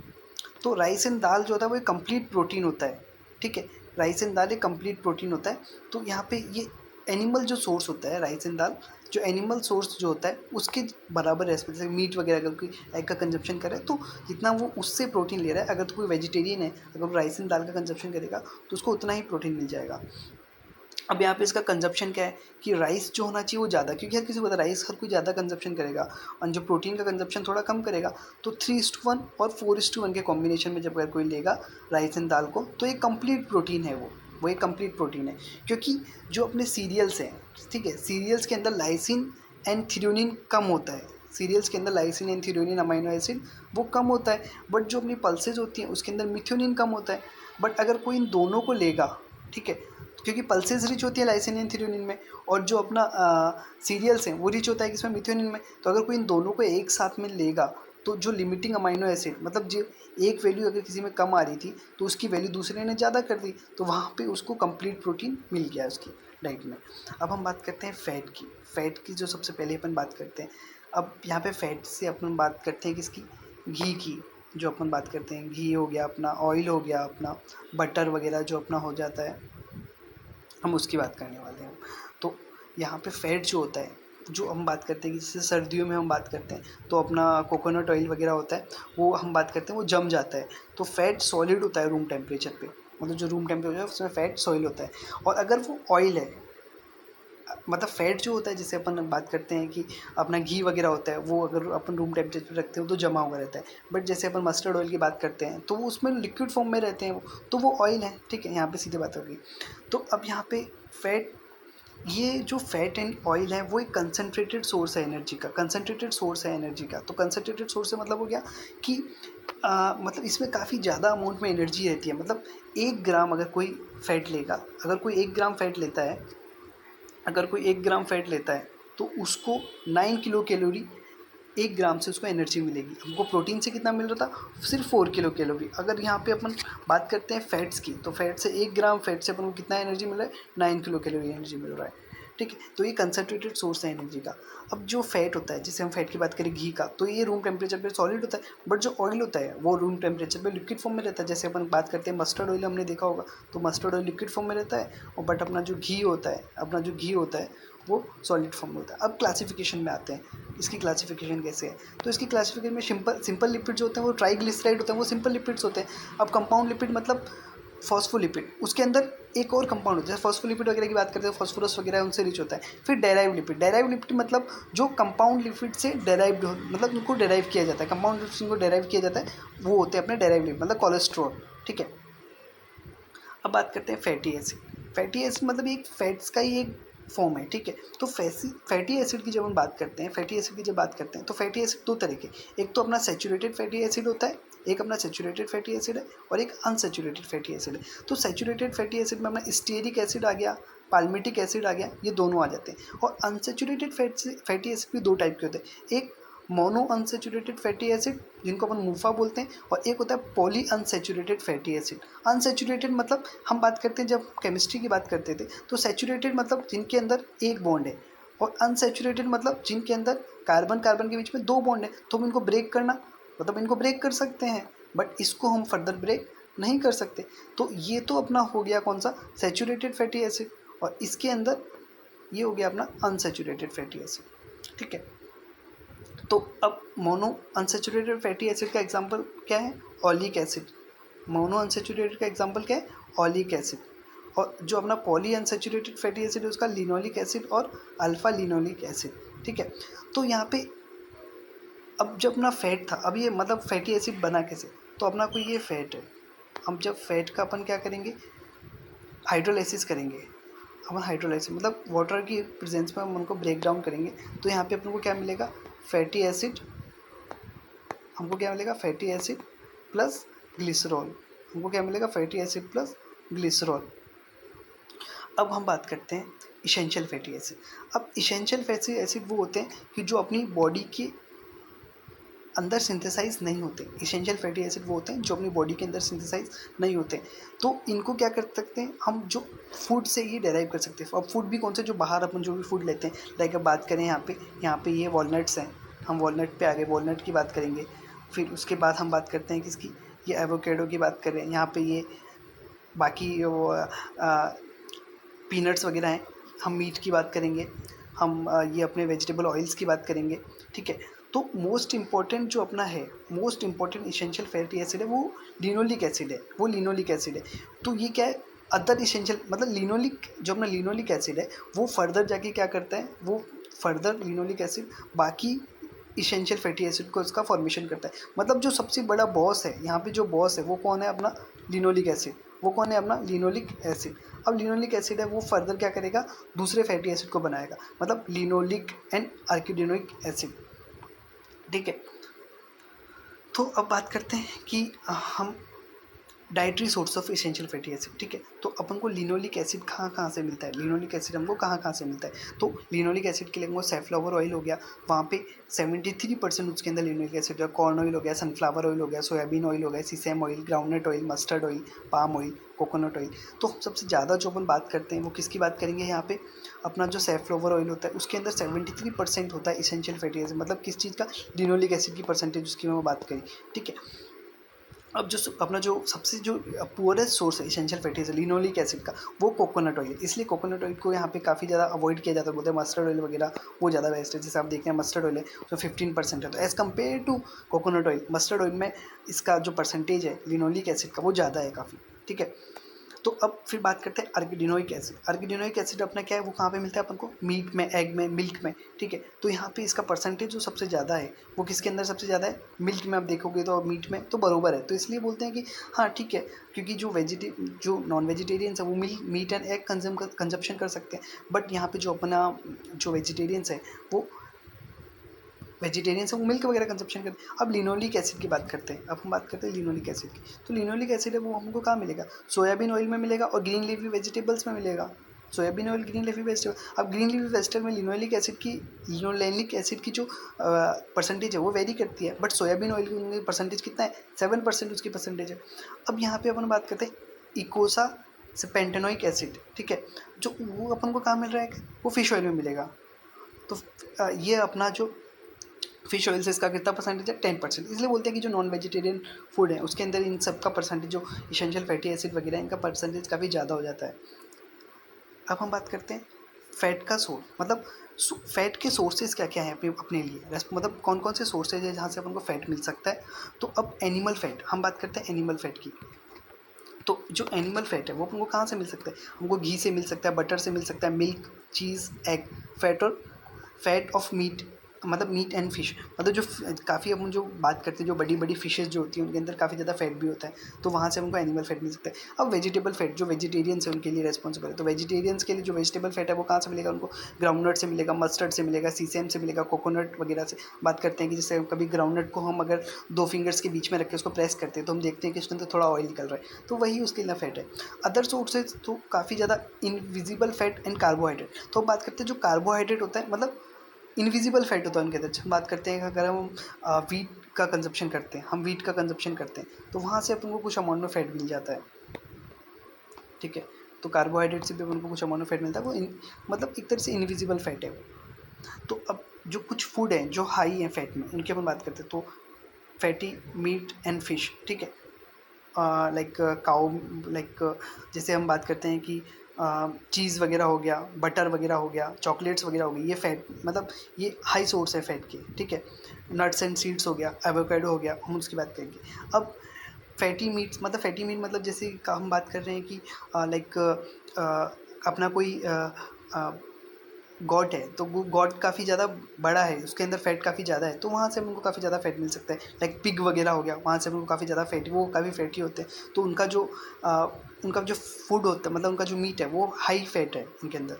तो राइस एंड दाल जो होता है वो एक कंप्लीट प्रोटीन होता है, ठीक है। राइस एंड दाल एक कंप्लीट प्रोटीन होता है, तो यहाँ पे ये एनिमल जो सोर्स होता है राइस एंड दाल, जो एनिमल सोर्स जो होता है उसके बराबर रेस्पेक्ट, जैसे मीट वगैरह अगर कोई एग का कंजप्शन करे तो जितना वो उससे प्रोटीन ले रहा है, अगर तो कोई वेजिटेरियन है अगर वो राइस एंड दाल का कंजप्शन करेगा तो उसको उतना ही प्रोटीन मिल जाएगा। अब यहाँ पे इसका कंजप्शन क्या है कि राइस जो होना चाहिए वो ज़्यादा, क्योंकि हर किसी को पता है राइस हर कोई ज़्यादा कंजप्शन करेगा और जो प्रोटीन का कंजप्शन थोड़ा कम करेगा। तो 3:1 और 4:1 के कॉम्बिनेशन में जब अगर कोई लेगा राइस एंड दाल को तो एक कंप्लीट प्रोटीन है वो एक कंप्लीट प्रोटीन है। क्योंकि जो अपने सीरियल्स हैं, ठीक है, सीरियल्स के अंदर लाइसिन एंड थ्रेओनीन कम होता है, सीरियल्स के अंदर lysine and threonine amino acid वो कम होता है, बट जो अपनी पल्सेज होती हैं उसके अंदर मिथ्योनिन कम होता है। बट अगर कोई इन दोनों को लेगा, ठीक है, क्योंकि पल्सेस रिच होती है लाइसिन एंड थ्रेओनीन में और जो अपना सीरियल्स हैं वो रिच होता है किसमें, मिथ्योनिन में। तो अगर कोई इन दोनों को एक साथ में लेगा तो जो लिमिटिंग अमाइनो एसिड, मतलब जो एक वैल्यू अगर किसी में कम आ रही थी तो उसकी वैल्यू दूसरे ने ज़्यादा कर दी, तो वहाँ पे उसको कंप्लीट प्रोटीन मिल गया उसकी डाइट में। अब हम बात करते हैं फ़ैट की जो सबसे पहले अपन बात करते हैं। अब यहाँ पे फ़ैट से अपन बात करते हैं किसकी, घी की। जो अपन बात करते हैं घी हो गया अपना, ऑयल हो गया अपना, बटर वगैरह जो अपना हो जाता है, हम उसकी बात करने वाले हैं। तो यहाँ पे फ़ैट जो होता है, जो हम बात करते हैं कि जैसे सर्दियों में हम बात करते हैं तो अपना कोकोनट ऑयल वगैरह होता है, वो हम बात करते हैं वो जम जाता है। तो फ़ैट सॉलिड होता है रूम टेम्परेचर पे, मतलब जो रूम टेम्परेचर है उसमें फ़ैट सॉलिड होता है। और अगर वो ऑयल है, मतलब फ़ैट जो होता है जैसे अपन बात करते हैं कि अपना घी वगैरह होता है वो अगर अपन रूम टेम्परेचर पे रखते हो तो जमा हुआ रहता है। बट जैसे अपन मस्टर्ड ऑयल की बात करते हैं तो वो उसमें लिक्विड फॉर्म में रहते हैं वो, तो वो ऑयल है, ठीक है, यहाँ पे सीधी बात होगी। तो अब यहाँ पे फ़ैट, ये जो फैट एंड ऑयल है वो एक कंसनट्रेटेड सोर्स है एनर्जी का, कंसनट्रेटेड सोर्स है एनर्जी का। तो कंसनट्रेटेड सोर्स से मतलब हो गया कि मतलब इसमें काफ़ी ज़्यादा अमाउंट में एनर्जी रहती है। मतलब 1 ग्राम अगर कोई फैट लेगा, अगर कोई 1 ग्राम फैट लेता है, अगर कोई 1 ग्राम फैट लेता है तो उसको 9 किलो कैलोरी 1 ग्राम से उसको एनर्जी मिलेगी। हमको प्रोटीन से कितना मिल रहा था, सिर्फ 4 किलो कैलोरी। अगर यहाँ पे अपन बात करते हैं फैट्स की, तो फैट से 1 ग्राम फैट से अपन को कितना एनर्जी मिल रहा है, 9 किलो कैलोरी एनर्जी मिल रहा है, ठीक है। तो ये कंसनट्रेटेड सोर्स है एनर्जी का। अब जो फैट होता है, जैसे हम फैट की बात करें घी का, तो ये रूम टेम्परेचर पे सॉलिड होता है, बट जो ऑयल होता है वो रूम टेम्परेचर पे लिक्विड फॉर्म में रहता है। जैसे अपन बात करते हैं मस्टर्ड ऑयल, हमने देखा होगा, तो मस्टर्ड ऑयल लिक्विड फॉर्म में रहता है, और बट अपना जो घी होता है, वो सॉलिड फॉर्म में होता है। अब क्लासिफिकेशन में आते हैं, इसकी क्लासिफिकेशन कैसे है। तो इसकी क्लासिफिकेशन में सिंपल लिपिड जो होते हैं वो ट्राइग्लिसराइड होते हैं, वो सिंपल लिपिड्स होते हैं। अब कंपाउंड लिपिड मतलब फॉस्फोलिपिड, उसके अंदर एक और कंपाउंड होता है, फॉस्फोलिपिड वगैरह की बात करते हैं, फॉस्फोरस वगैरह उनसे रिच होता है। फिर डेराइव लिपिड मतलब जो कंपाउंड लिपिड से डेराइव्ड हो, मतलब उनको डेराइव किया जाता है, कंपाउंड लिपिड जिनको डेराइव किया जाता है वो होते हैं अपने डेराइव लिपिड, मतलब कोलेस्ट्रॉल, ठीक है। अब बात करते हैं फैटी एसिड। फैटी एसिड मतलब एक फैट्स का ही एक फॉर्म है, ठीक है। तो फैटी एसिड की जब हम बात करते हैं, फैटी एसिड की जब बात करते हैं तो फैटी एसिड दो तरह के, एक तो अपना सैचुरेटेड फैटी एसिड होता है, एक अपना सैचुरेटेड फैटी एसिड है, और एक अनसैचुरेटेड फैटी एसिड है। तो सैचुरेटेड फैटी एसिड में अपना स्टीयरिक एसिड आ गया, पाल्मिटिक एसिड आ गया, ये दोनों आ जाते हैं। और अनसैचुरेटेड फैटी एसिड भी दो टाइप के होते हैं, एक मोनो अनसैचुरेटेड फैटी एसिड जिनको अपन मूफा बोलते हैं, और एक होता है poly unsaturated fatty acid. Unsaturated मतलब हम बात करते हैं, जब केमिस्ट्री की बात करते थे तो सैचुरेटेड मतलब जिनके अंदर एक बॉन्ड है, और अनसैचुरेटेड मतलब जिनके अंदर कार्बन कार्बन के बीच में दो बॉन्ड है। तो हम इनको ब्रेक करना, मतलब इनको ब्रेक कर सकते हैं, बट इसको हम फर्दर ब्रेक नहीं कर सकते। तो ये तो अपना हो गया कौन सा, सैचुरेटेड फैटी एसिड, और इसके अंदर ये हो गया अपना अनसैचुरेटेड फैटी एसिड, ठीक है। तो अब मोनो अनसैचुरेटेड फैटी एसिड का एग्जांपल क्या है, ऑलिक एसिड। मोनो अनसैचुरेटेड का एग्जांपल क्या है, ऑलिक एसिड। और जो अपना पॉली अनसैचुरेटेड फैटी एसिड है उसका लिनोलिक एसिड और अल्फा लिनोलिक एसिड, ठीक है। तो यहाँ पे अब जब अपना फैट था, अब ये मतलब फैटी एसिड बना कैसे, तो अपना कोई ये फैट है, हम जब फैट का अपन क्या करेंगे, हाइड्रोलाइसिस करेंगे। अपन हाइड्रोलाइसिस मतलब वाटर की प्रेजेंस में हम उनको ब्रेक डाउन करेंगे, तो यहाँ पे अपन को क्या मिलेगा, फैटी एसिड, हमको क्या मिलेगा, फैटी एसिड प्लस ग्लिसरॉल, हमको क्या मिलेगा, फैटी एसिड प्लस ग्लिसरॉल। अब हम बात करते हैं इसेंशियल फैटी एसिड। अब इसेंशियल फैटी एसिड वो होते हैं कि जो अपनी बॉडी के अंदर सिंथेसाइज नहीं होते। इसेंशियल फैटी एसिड वो होते हैं जो अपनी बॉडी के अंदर सिंथेसाइज नहीं होते। तो इनको क्या कर सकते हैं हम, जो फूड से ही डेराइव कर सकते हैं। अब फूड भी कौन से, जो बाहर अपन जो भी फूड लेते हैं, लाइक अब बात करें यहाँ पे ये वॉलनट्स हैं, हम वॉलनट पे आ गए, वॉलनट की बात करेंगे। फिर उसके बाद हम बात करते हैं किसकी, ये एवोकेडो की बात करें, यहाँ पे ये बाकी वो पीनट्स वगैरह हैं, हम मीट की बात करेंगे, हम ये अपने वेजिटेबल ऑयल्स की बात करेंगे, ठीक है। तो मोस्ट इम्पॉर्टेंट जो अपना है, most important essential fatty acid है वो लिनोलिक एसिड है, वो लिनोलिक एसिड है। तो ये क्या है, अदर एसेंशियल मतलब लिनोलिक जो अपना लिनोलिक एसिड है वो फर्दर जाके क्या करता है, वो फर्दर लिनोलिक एसिड बाकी इसेंशियल फैटी एसिड को इसका फॉर्मेशन करता है। मतलब जो सबसे बड़ा बॉस है यहाँ पे, जो बॉस है वो कौन है, अपना लिनोलिक एसिड। वो कौन है, अपना लिनोलिक एसिड। अब लिनोलिक एसिड है वो फर्दर क्या करेगा, दूसरे फैटी एसिड को बनाएगा, मतलब लिनोलिक एंड आर्किडोनिक एसिड, ठीक है। तो अब बात करते हैं कि हम dietary source of essential fatty acid, ठीक है। तो अपन को लिनोलिक एसिड कहाँ कहाँ से मिलता है, लिनोलिक एसिड हमको कहाँ कहाँ से मिलता है। तो लिनोलिक एसिड के लिए हमको सैफ्लावर ऑयल हो गया, वहाँ पे 73% उसके अंदर लिनोलिक एसिड है। कॉर्न ऑयल हो गया, सनफ्लावर ऑयल हो गया, सोयाबीन ऑयल हो गया, सीसम oil, groundnut oil, mustard oil, palm oil, coconut oil. तो सबसे ज़्यादा जो अपन बात करते हैं वो किसकी बात करेंगे यहाँ पे, अपना जो सैफ्लावर ऑयल होता है उसके अंदर 73% होता है एसेंशियल फैटी एसिड, मतलब किस चीज़ का, लिनोलिक एसिड की परसेंटेज उसकी मैं बात करी, ठीक है। अब जो अपना जो सबसे जो पुअरेस्ट सोर्स है essential fatty acid linoleic acid का, वो कोकोनट ऑयल है। इसलिए कोकोनट ऑयल को यहाँ पे काफ़ी ज़्यादा अवॉइड किया जाता है, बोलते हैं मस्टर्ड ऑयल वगैरह वो ज़्यादा बेस्ट है। जैसे आप देखते हैं मस्टर्ड ऑयल है तो 15% है, तो as compare to coconut oil, mustard oil में इसका जो परसेंटेज है लिनोलिक एसिड का वो ज़्यादा है काफ़ी, ठीक है। तो अब फिर बात करते हैं अर्किडोनिक एसिड। अर्किडोनिक एसिड अपना क्या है, वो कहाँ पे मिलता है अपन को, मीट में, एग में, मिल्क में, ठीक है। तो यहाँ पे इसका परसेंटेज जो सबसे ज़्यादा है वो किसके अंदर सबसे ज़्यादा है, मिल्क में। आप देखोगे तो मीट में तो बरोबर है, तो इसलिए बोलते हैं कि हाँ ठीक है, क्योंकि जो नॉन वेजिटेरियंस है वो मीट एंड एग कंजप्शन कर सकते हैं, बट यहाँ पे जो अपना जो वेजिटेरियंस है वो वेजिटेरियंस है वो मिल्क वगैरह कंजप्शन करते हैं। अब लिनोलिक एसिड की बात करते हैं, अब हम बात करते हैं लिनोलिक एसिड की। तो लिनोलिक एसिड है वो हमको कहाँ मिलेगा, सोयाबीन ऑयल में मिलेगा और ग्रीन लीफी वेजिटेबल्स में मिलेगा। Soybean oil, green leafy vegetable. अब ग्रीन लीफी वेजिटेबल में लिनोलेनिक एसिड की जो परसेंटेज है वो वेरी करती है, बट सोयाबीन ऑयल की परसेंटेज कितना है, 7% उसकी परसेंटेज है। अब यहाँ पे अपन बात करते हैं इकोसा से पेंटेनोइक एसिड, ठीक है, जो वो अपन को कहाँ मिल रहा है, वो फिश ऑयल में मिलेगा। तो ये अपना जो फिश ऑयल से इसका कितना परसेंटेज है, 10%। इसलिए बोलते हैं कि जो नॉन वेजिटेरियन फूड है उसके अंदर इन सब का परसेंटेज, जो इसेंशियल फैटी एसिड वगैरह इनका परसेंटेज काफ़ी ज़्यादा हो जाता है। अब हम बात करते हैं फैट का सोर्स, मतलब फैट के सोर्सेज क्या क्या हैं अपने लिए, मतलब कौन कौन से सोर्सेज है जहाँ से अपन को फैट मिल सकता है। तो अब एनिमल फैट, हम बात करते हैं एनिमल फैट की। तो जो एनिमल फैट है वो अपन को कहाँ से मिल सकता है, हमको घी से मिल सकता है, बटर से मिल सकता है, मिल्क, चीज़, एग, फैट और फैट ऑफ मीट, मतलब मीट एंड फिश। मतलब जो काफ़ी अपन जो बात करते हैं जो बड़ी बड़ी फिशेज़ जो होती हैं उनके अंदर काफ़ी ज़्यादा फैट भी होता है, तो वहाँ से हमको एनिमल फैट मिल सकता है। अब वेजिटेबल फैट, जो वेजिटेरियंस है उनके लिए रेस्पॉन्सिबल है, तो वेजिटेरियंस के लिए जो वेजिटेबल फैट है वो कहाँ से मिलेगा उनको, ग्राउंडनट से मिलेगा, मस्टर्ड से मिलेगा, सीसेम से मिलेगा, कोकोनट वगैरह से। बात करते हैं कि जैसे कभी ग्राउंडनट को हम अगर 2 फिंगर्स के बीच में रख के उसको प्रेस करते हैं तो हम देखते हैं कि उसके अंदर थोड़ा ऑयल निकल रहा है, तो वही उसके लिए फैट है। अदर सोर्सेज तो काफ़ी ज़्यादा इनविजिबल फैट एंड कार्बोहाइड्रेट। तो हम बात करते हैं जो कार्बोहाइड्रेट होता है, मतलब इनविजिबल फैट होता है उनके अंदर। हम बात करते हैं अगर हम वीट का कंजप्शन करते हैं, हम वीट का कंजप्शन करते हैं तो वहाँ से अपन को कुछ अमाउंट में फैट मिल जाता है, ठीक है। तो कार्बोहाइड्रेट से भी अपन को कुछ अमाउंट में फैट मिलता है, वो मतलब एक तरह से इनविजिबल फैट है वो। तो अब जो कुछ फूड है जो हाई है फैट में उनकी अपन बात करते हैं, तो फैटी मीट एंड फिश, ठीक है। लाइक काउ, लाइक जैसे हम बात करते हैं कि चीज़ वगैरह हो गया, बटर वगैरह हो गया, चॉकलेट्स वगैरह हो गई, ये फैट मतलब ये हाई सोर्स है फैट के, ठीक है। नट्स एंड सीड्स हो गया, एवोकाडो हो गया, हम उसकी बात करेंगे। अब फैटी मीट्स, मतलब फैटी मीट मतलब जैसे हम बात कर रहे हैं कि लाइक अपना कोई गॉट है तो वो गॉट काफ़ी ज़्यादा बड़ा है, उसके अंदर फैट काफ़ी ज़्यादा है, तो वहाँ से हमको काफ़ी ज़्यादा फैट मिल सकता है। लाइक पिग वगैरह हो गया, वहाँ से हमको काफ़ी ज़्यादा फैट, वो काफ़ी फैटी होते हैं, तो उनका जो फूड होता है, मतलब उनका जो मीट है वो हाई फैट है उनके अंदर।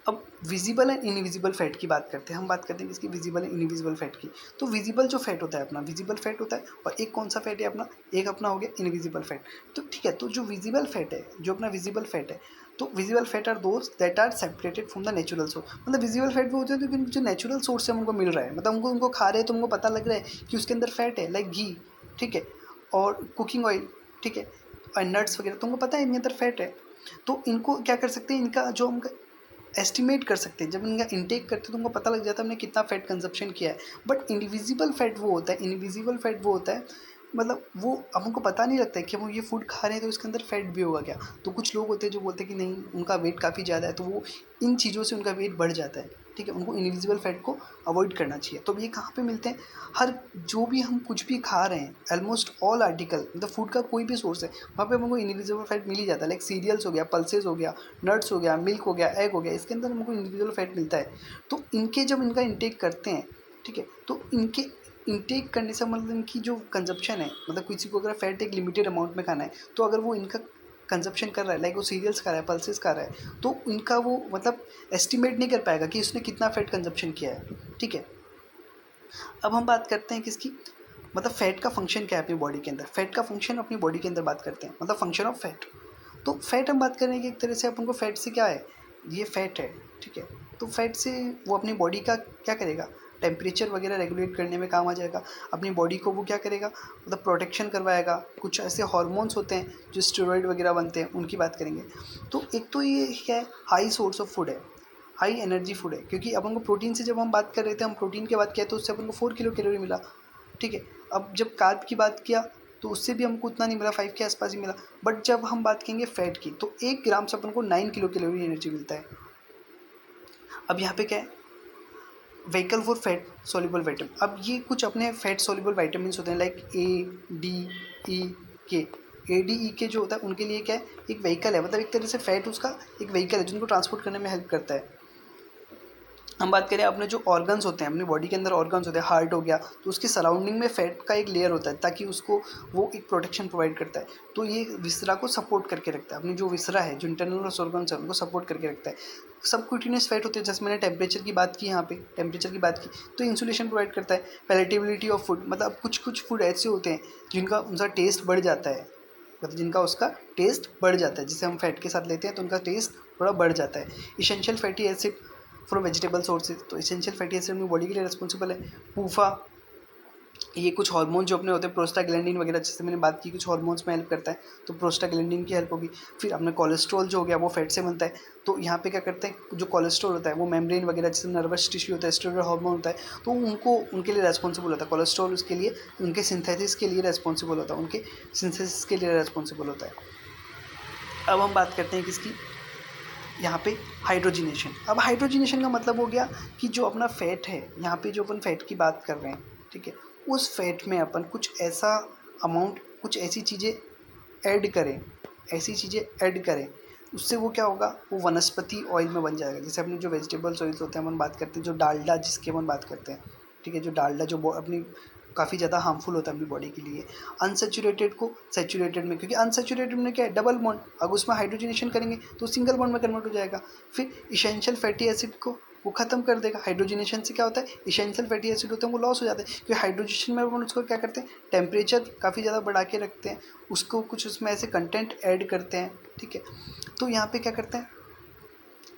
अब विजिबल एंड इनविजिबल फैट की बात करते हैं, हम बात करते हैं इसकी विजिबल एंड इनविजिबल फैट की। तो विजिबल जो फैट होता है अपना, विजिबल फैट होता है, और एक कौन सा फैट है अपना, एक अपना हो गया इनविजिबल फैट। तो ठीक है, तो जो विजिबल फैट है, जो अपना विजिबल फैट है, तो visible fat are those that are separated from the natural source. मतलब विजिबल फैट वो होते हैं जो जो नेचुरल सोर्स से हमको मिल रहा है, मतलब उनको उनको खा रहे हैं तो हमको पता लग रहा है कि उसके अंदर फैट है, लाइक घी, ठीक है, और कुकिंग ऑयल, ठीक है, और नट्स वगैरह, तुमको पता है इनके अंदर फैट है। तो इनको क्या कर सकते हैं, इनका जो हम एस्टिमेट कर सकते हैं, जब इनका इंटेक करते हैं तो उनको पता लग जाता है हमने कितना फैट कंजप्शन किया है। बट इनविजिबल फैट वो होता है, इनविजिबल फैट वो होता है मतलब वो हमको पता नहीं लगता है कि हम ये फूड खा रहे हैं तो इसके अंदर फैट भी होगा क्या। तो कुछ लोग होते हैं जो बोलते हैं कि नहीं, उनका वेट काफ़ी ज़्यादा है तो वो इन चीज़ों से उनका वेट बढ़ जाता है, ठीक है। उनको इनविजिबल फैट को अवॉइड करना चाहिए। तो ये कहाँ पे मिलते हैं, हर जो भी हम कुछ भी खा रहे हैं, ऑलमोस्ट ऑल आर्टिकल, मतलब फूड का कोई भी सोर्स है वहाँ पे हमको इनविजिबल फैट मिल ही जाता है। लाइक सीरियल्स हो गया, पल्सेस हो गया, नट्स हो गया, मिल्क हो गया, एग हो गया, इसके अंदर हमको इनविजिबल फैट मिलता है। तो इनके जब इनका इंटेक करते हैं, ठीक है, तो इनके इनटेक करने से मतलब इनकी जो कंजप्शन है, मतलब किसी को अगर फैट एक लिमिटेड अमाउंट में खाना है तो अगर वो इनका कंजप्शन कर रहा है, लाइक वो सीरियल्स खा रहा है, पल्सेस खा रहा है, तो इनका वो मतलब एस्टिमेट नहीं कर पाएगा कि इसने कितना फैट कंजप्शन किया है, ठीक है। अब हम बात करते हैं किसकी, मतलब फैट का फंक्शन क्या है अपनी बॉडी के अंदर। फैट का फंक्शन अपनी बॉडी के अंदर बात करते हैं, मतलब फंक्शन ऑफ फैट। तो फैट हम बात करेंगे एक तरह से, अपन को फैट से क्या है, ये फैट है, ठीक है। तो फैट से वो अपनी बॉडी का क्या करेगा, टेम्परेचर वगैरह रेगुलेट करने में काम आ जाएगा। अपनी बॉडी को वो क्या करेगा, मतलब प्रोटेक्शन करवाएगा। कुछ ऐसे हार्मोन्स होते हैं जो स्टेरॉइड वगैरह बनते हैं, उनकी बात करेंगे। तो एक तो ये क्या है, हाई सोर्स ऑफ फूड है, हाई एनर्जी फूड है, क्योंकि अपन को प्रोटीन से जब हम बात कर रहे थे, हम प्रोटीन की बात किया तो उससे अपन को 4 किलो कैलोरी मिला, ठीक है। अब जब कार्ब की बात किया तो उससे भी हमको उतना नहीं मिला, 5 के आसपास ही मिला। बट जब हम बात करेंगे फैट की तो 1 ग्राम से अपन को 9 किलो कैलोरी एनर्जी मिलता है। अब यहाँ पे क्या है, vehicle for fat soluble vitamin. अब ये कुछ अपने फैट सोल्यूबल वाइटामिन होते हैं, लाइक ए डी ई के जो होता है उनके लिए क्या है, एक व्हीकल है, मतलब एक तरह से फैट उसका एक व्हीकल है जिनको ट्रांसपोर्ट करने में हेल्प करता है। हम बात करें अपने जो ऑर्गन्स होते हैं, अपनी बॉडी के अंदर ऑर्गन्स होते हैं, हार्ट हो गया, तो उसके सराउंडिंग में फैट का एक लेयर होता है ताकि उसको वो एक प्रोटेक्शन प्रोवाइड करता है। तो ये विसरा को सपोर्ट करके रखता है, अपनी जो विसरा है, जो इंटरनल ऑर्गन्स है उनको सपोर्ट करके रखता है। सबक्यूटेनियस फैट होते हैं, जैसे मैंने टेम्परेचर की बात की, यहाँ पे टेम्परेचर की बात की, तो इंसुलेशन प्रोवाइड करता है। पैलेटेबिलिटी ऑफ फूड, मतलब कुछ कुछ फूड ऐसे होते हैं जिनका उनका टेस्ट बढ़ जाता है, मतलब जिनका उसका टेस्ट बढ़ जाता है, जिसे हम फैट के साथ लेते हैं तो उनका टेस्ट थोड़ा बढ़ जाता है। Essential fatty acid from vegetable sources, तो इसेंशियल फैटी एसिड अपनी बॉडी के लिए रिस्पॉन्सिबल है। पूफा, ये कुछ हार्मोन जो अपने होते हैं, प्रोस्टाग्लैंडिन वगैरह, जैसे मैंने बात की, कुछ हार्मोन्स में हेल्प करता है, तो प्रोस्टाग्लैंडिन की हेल्प होगी। फिर अपने कोलेस्ट्रॉल जो हो गया वो फैट से बनता है, तो यहाँ पे क्या करते हैं, जो कोलेस्ट्रॉल होता है वो मेम्ब्रेन वगैरह, जैसे नर्वस टिश्यू होता है, स्टेरॉयड हार्मोन होता है, तो उनको उनके लिए रेस्पॉन्सिबल होता है कोलेस्ट्रॉल, उसके लिए उनके सिंथेसिस के लिए रेस्पॉन्सिबल होता है, उनके सिंथेसिस के लिए रेस्पॉन्सिबल होता है। अब हम बात करते हैं किसकी, यहाँ पे हाइड्रोजिनेशन। अब हाइड्रोजिनेशन का मतलब हो गया कि जो अपना फैट है, यहाँ पे जो अपन फैट की बात कर रहे हैं, ठीक है, उस फैट में अपन कुछ ऐसा अमाउंट, कुछ ऐसी चीज़ें ऐड करें, ऐसी चीज़ें ऐड करें, उससे वो क्या होगा, वो वनस्पति ऑयल में बन जाएगा। जैसे अपने जो वेजिटेबल्स ऑयल्स होते हैं अपन बात करते हैं, जो डालडा जिसके अपन बात करते हैं, ठीक है, जो डालडा जो अपनी काफ़ी ज़्यादा हार्मफुल होता है अपनी बॉडी के लिए। अनसेचुरेटेड को सैचुरेटेड में, क्योंकि अनसेचुरेटेड में क्या है, डबल बॉन्ड, अगर उसमें हाइड्रोजनेशन करेंगे तो सिंगल बॉन्ड में कन्वर्ट हो जाएगा। फिर इसेंशियल फैटी एसिड को वो ख़त्म कर देगा। हाइड्रोजनेशन से क्या होता है, इसेंशियल फैटी एसिड होते हैं वो लॉस हो जाते हैं, क्योंकि हाइड्रोजनेशन में अपन उसको क्या करते हैं, टेम्परेचर काफ़ी ज़्यादा बढ़ा के रखते हैं, उसको कुछ उसमें ऐसे कंटेंट ऐड करते हैं, ठीक है। तो यहाँ पे क्या करते हैं,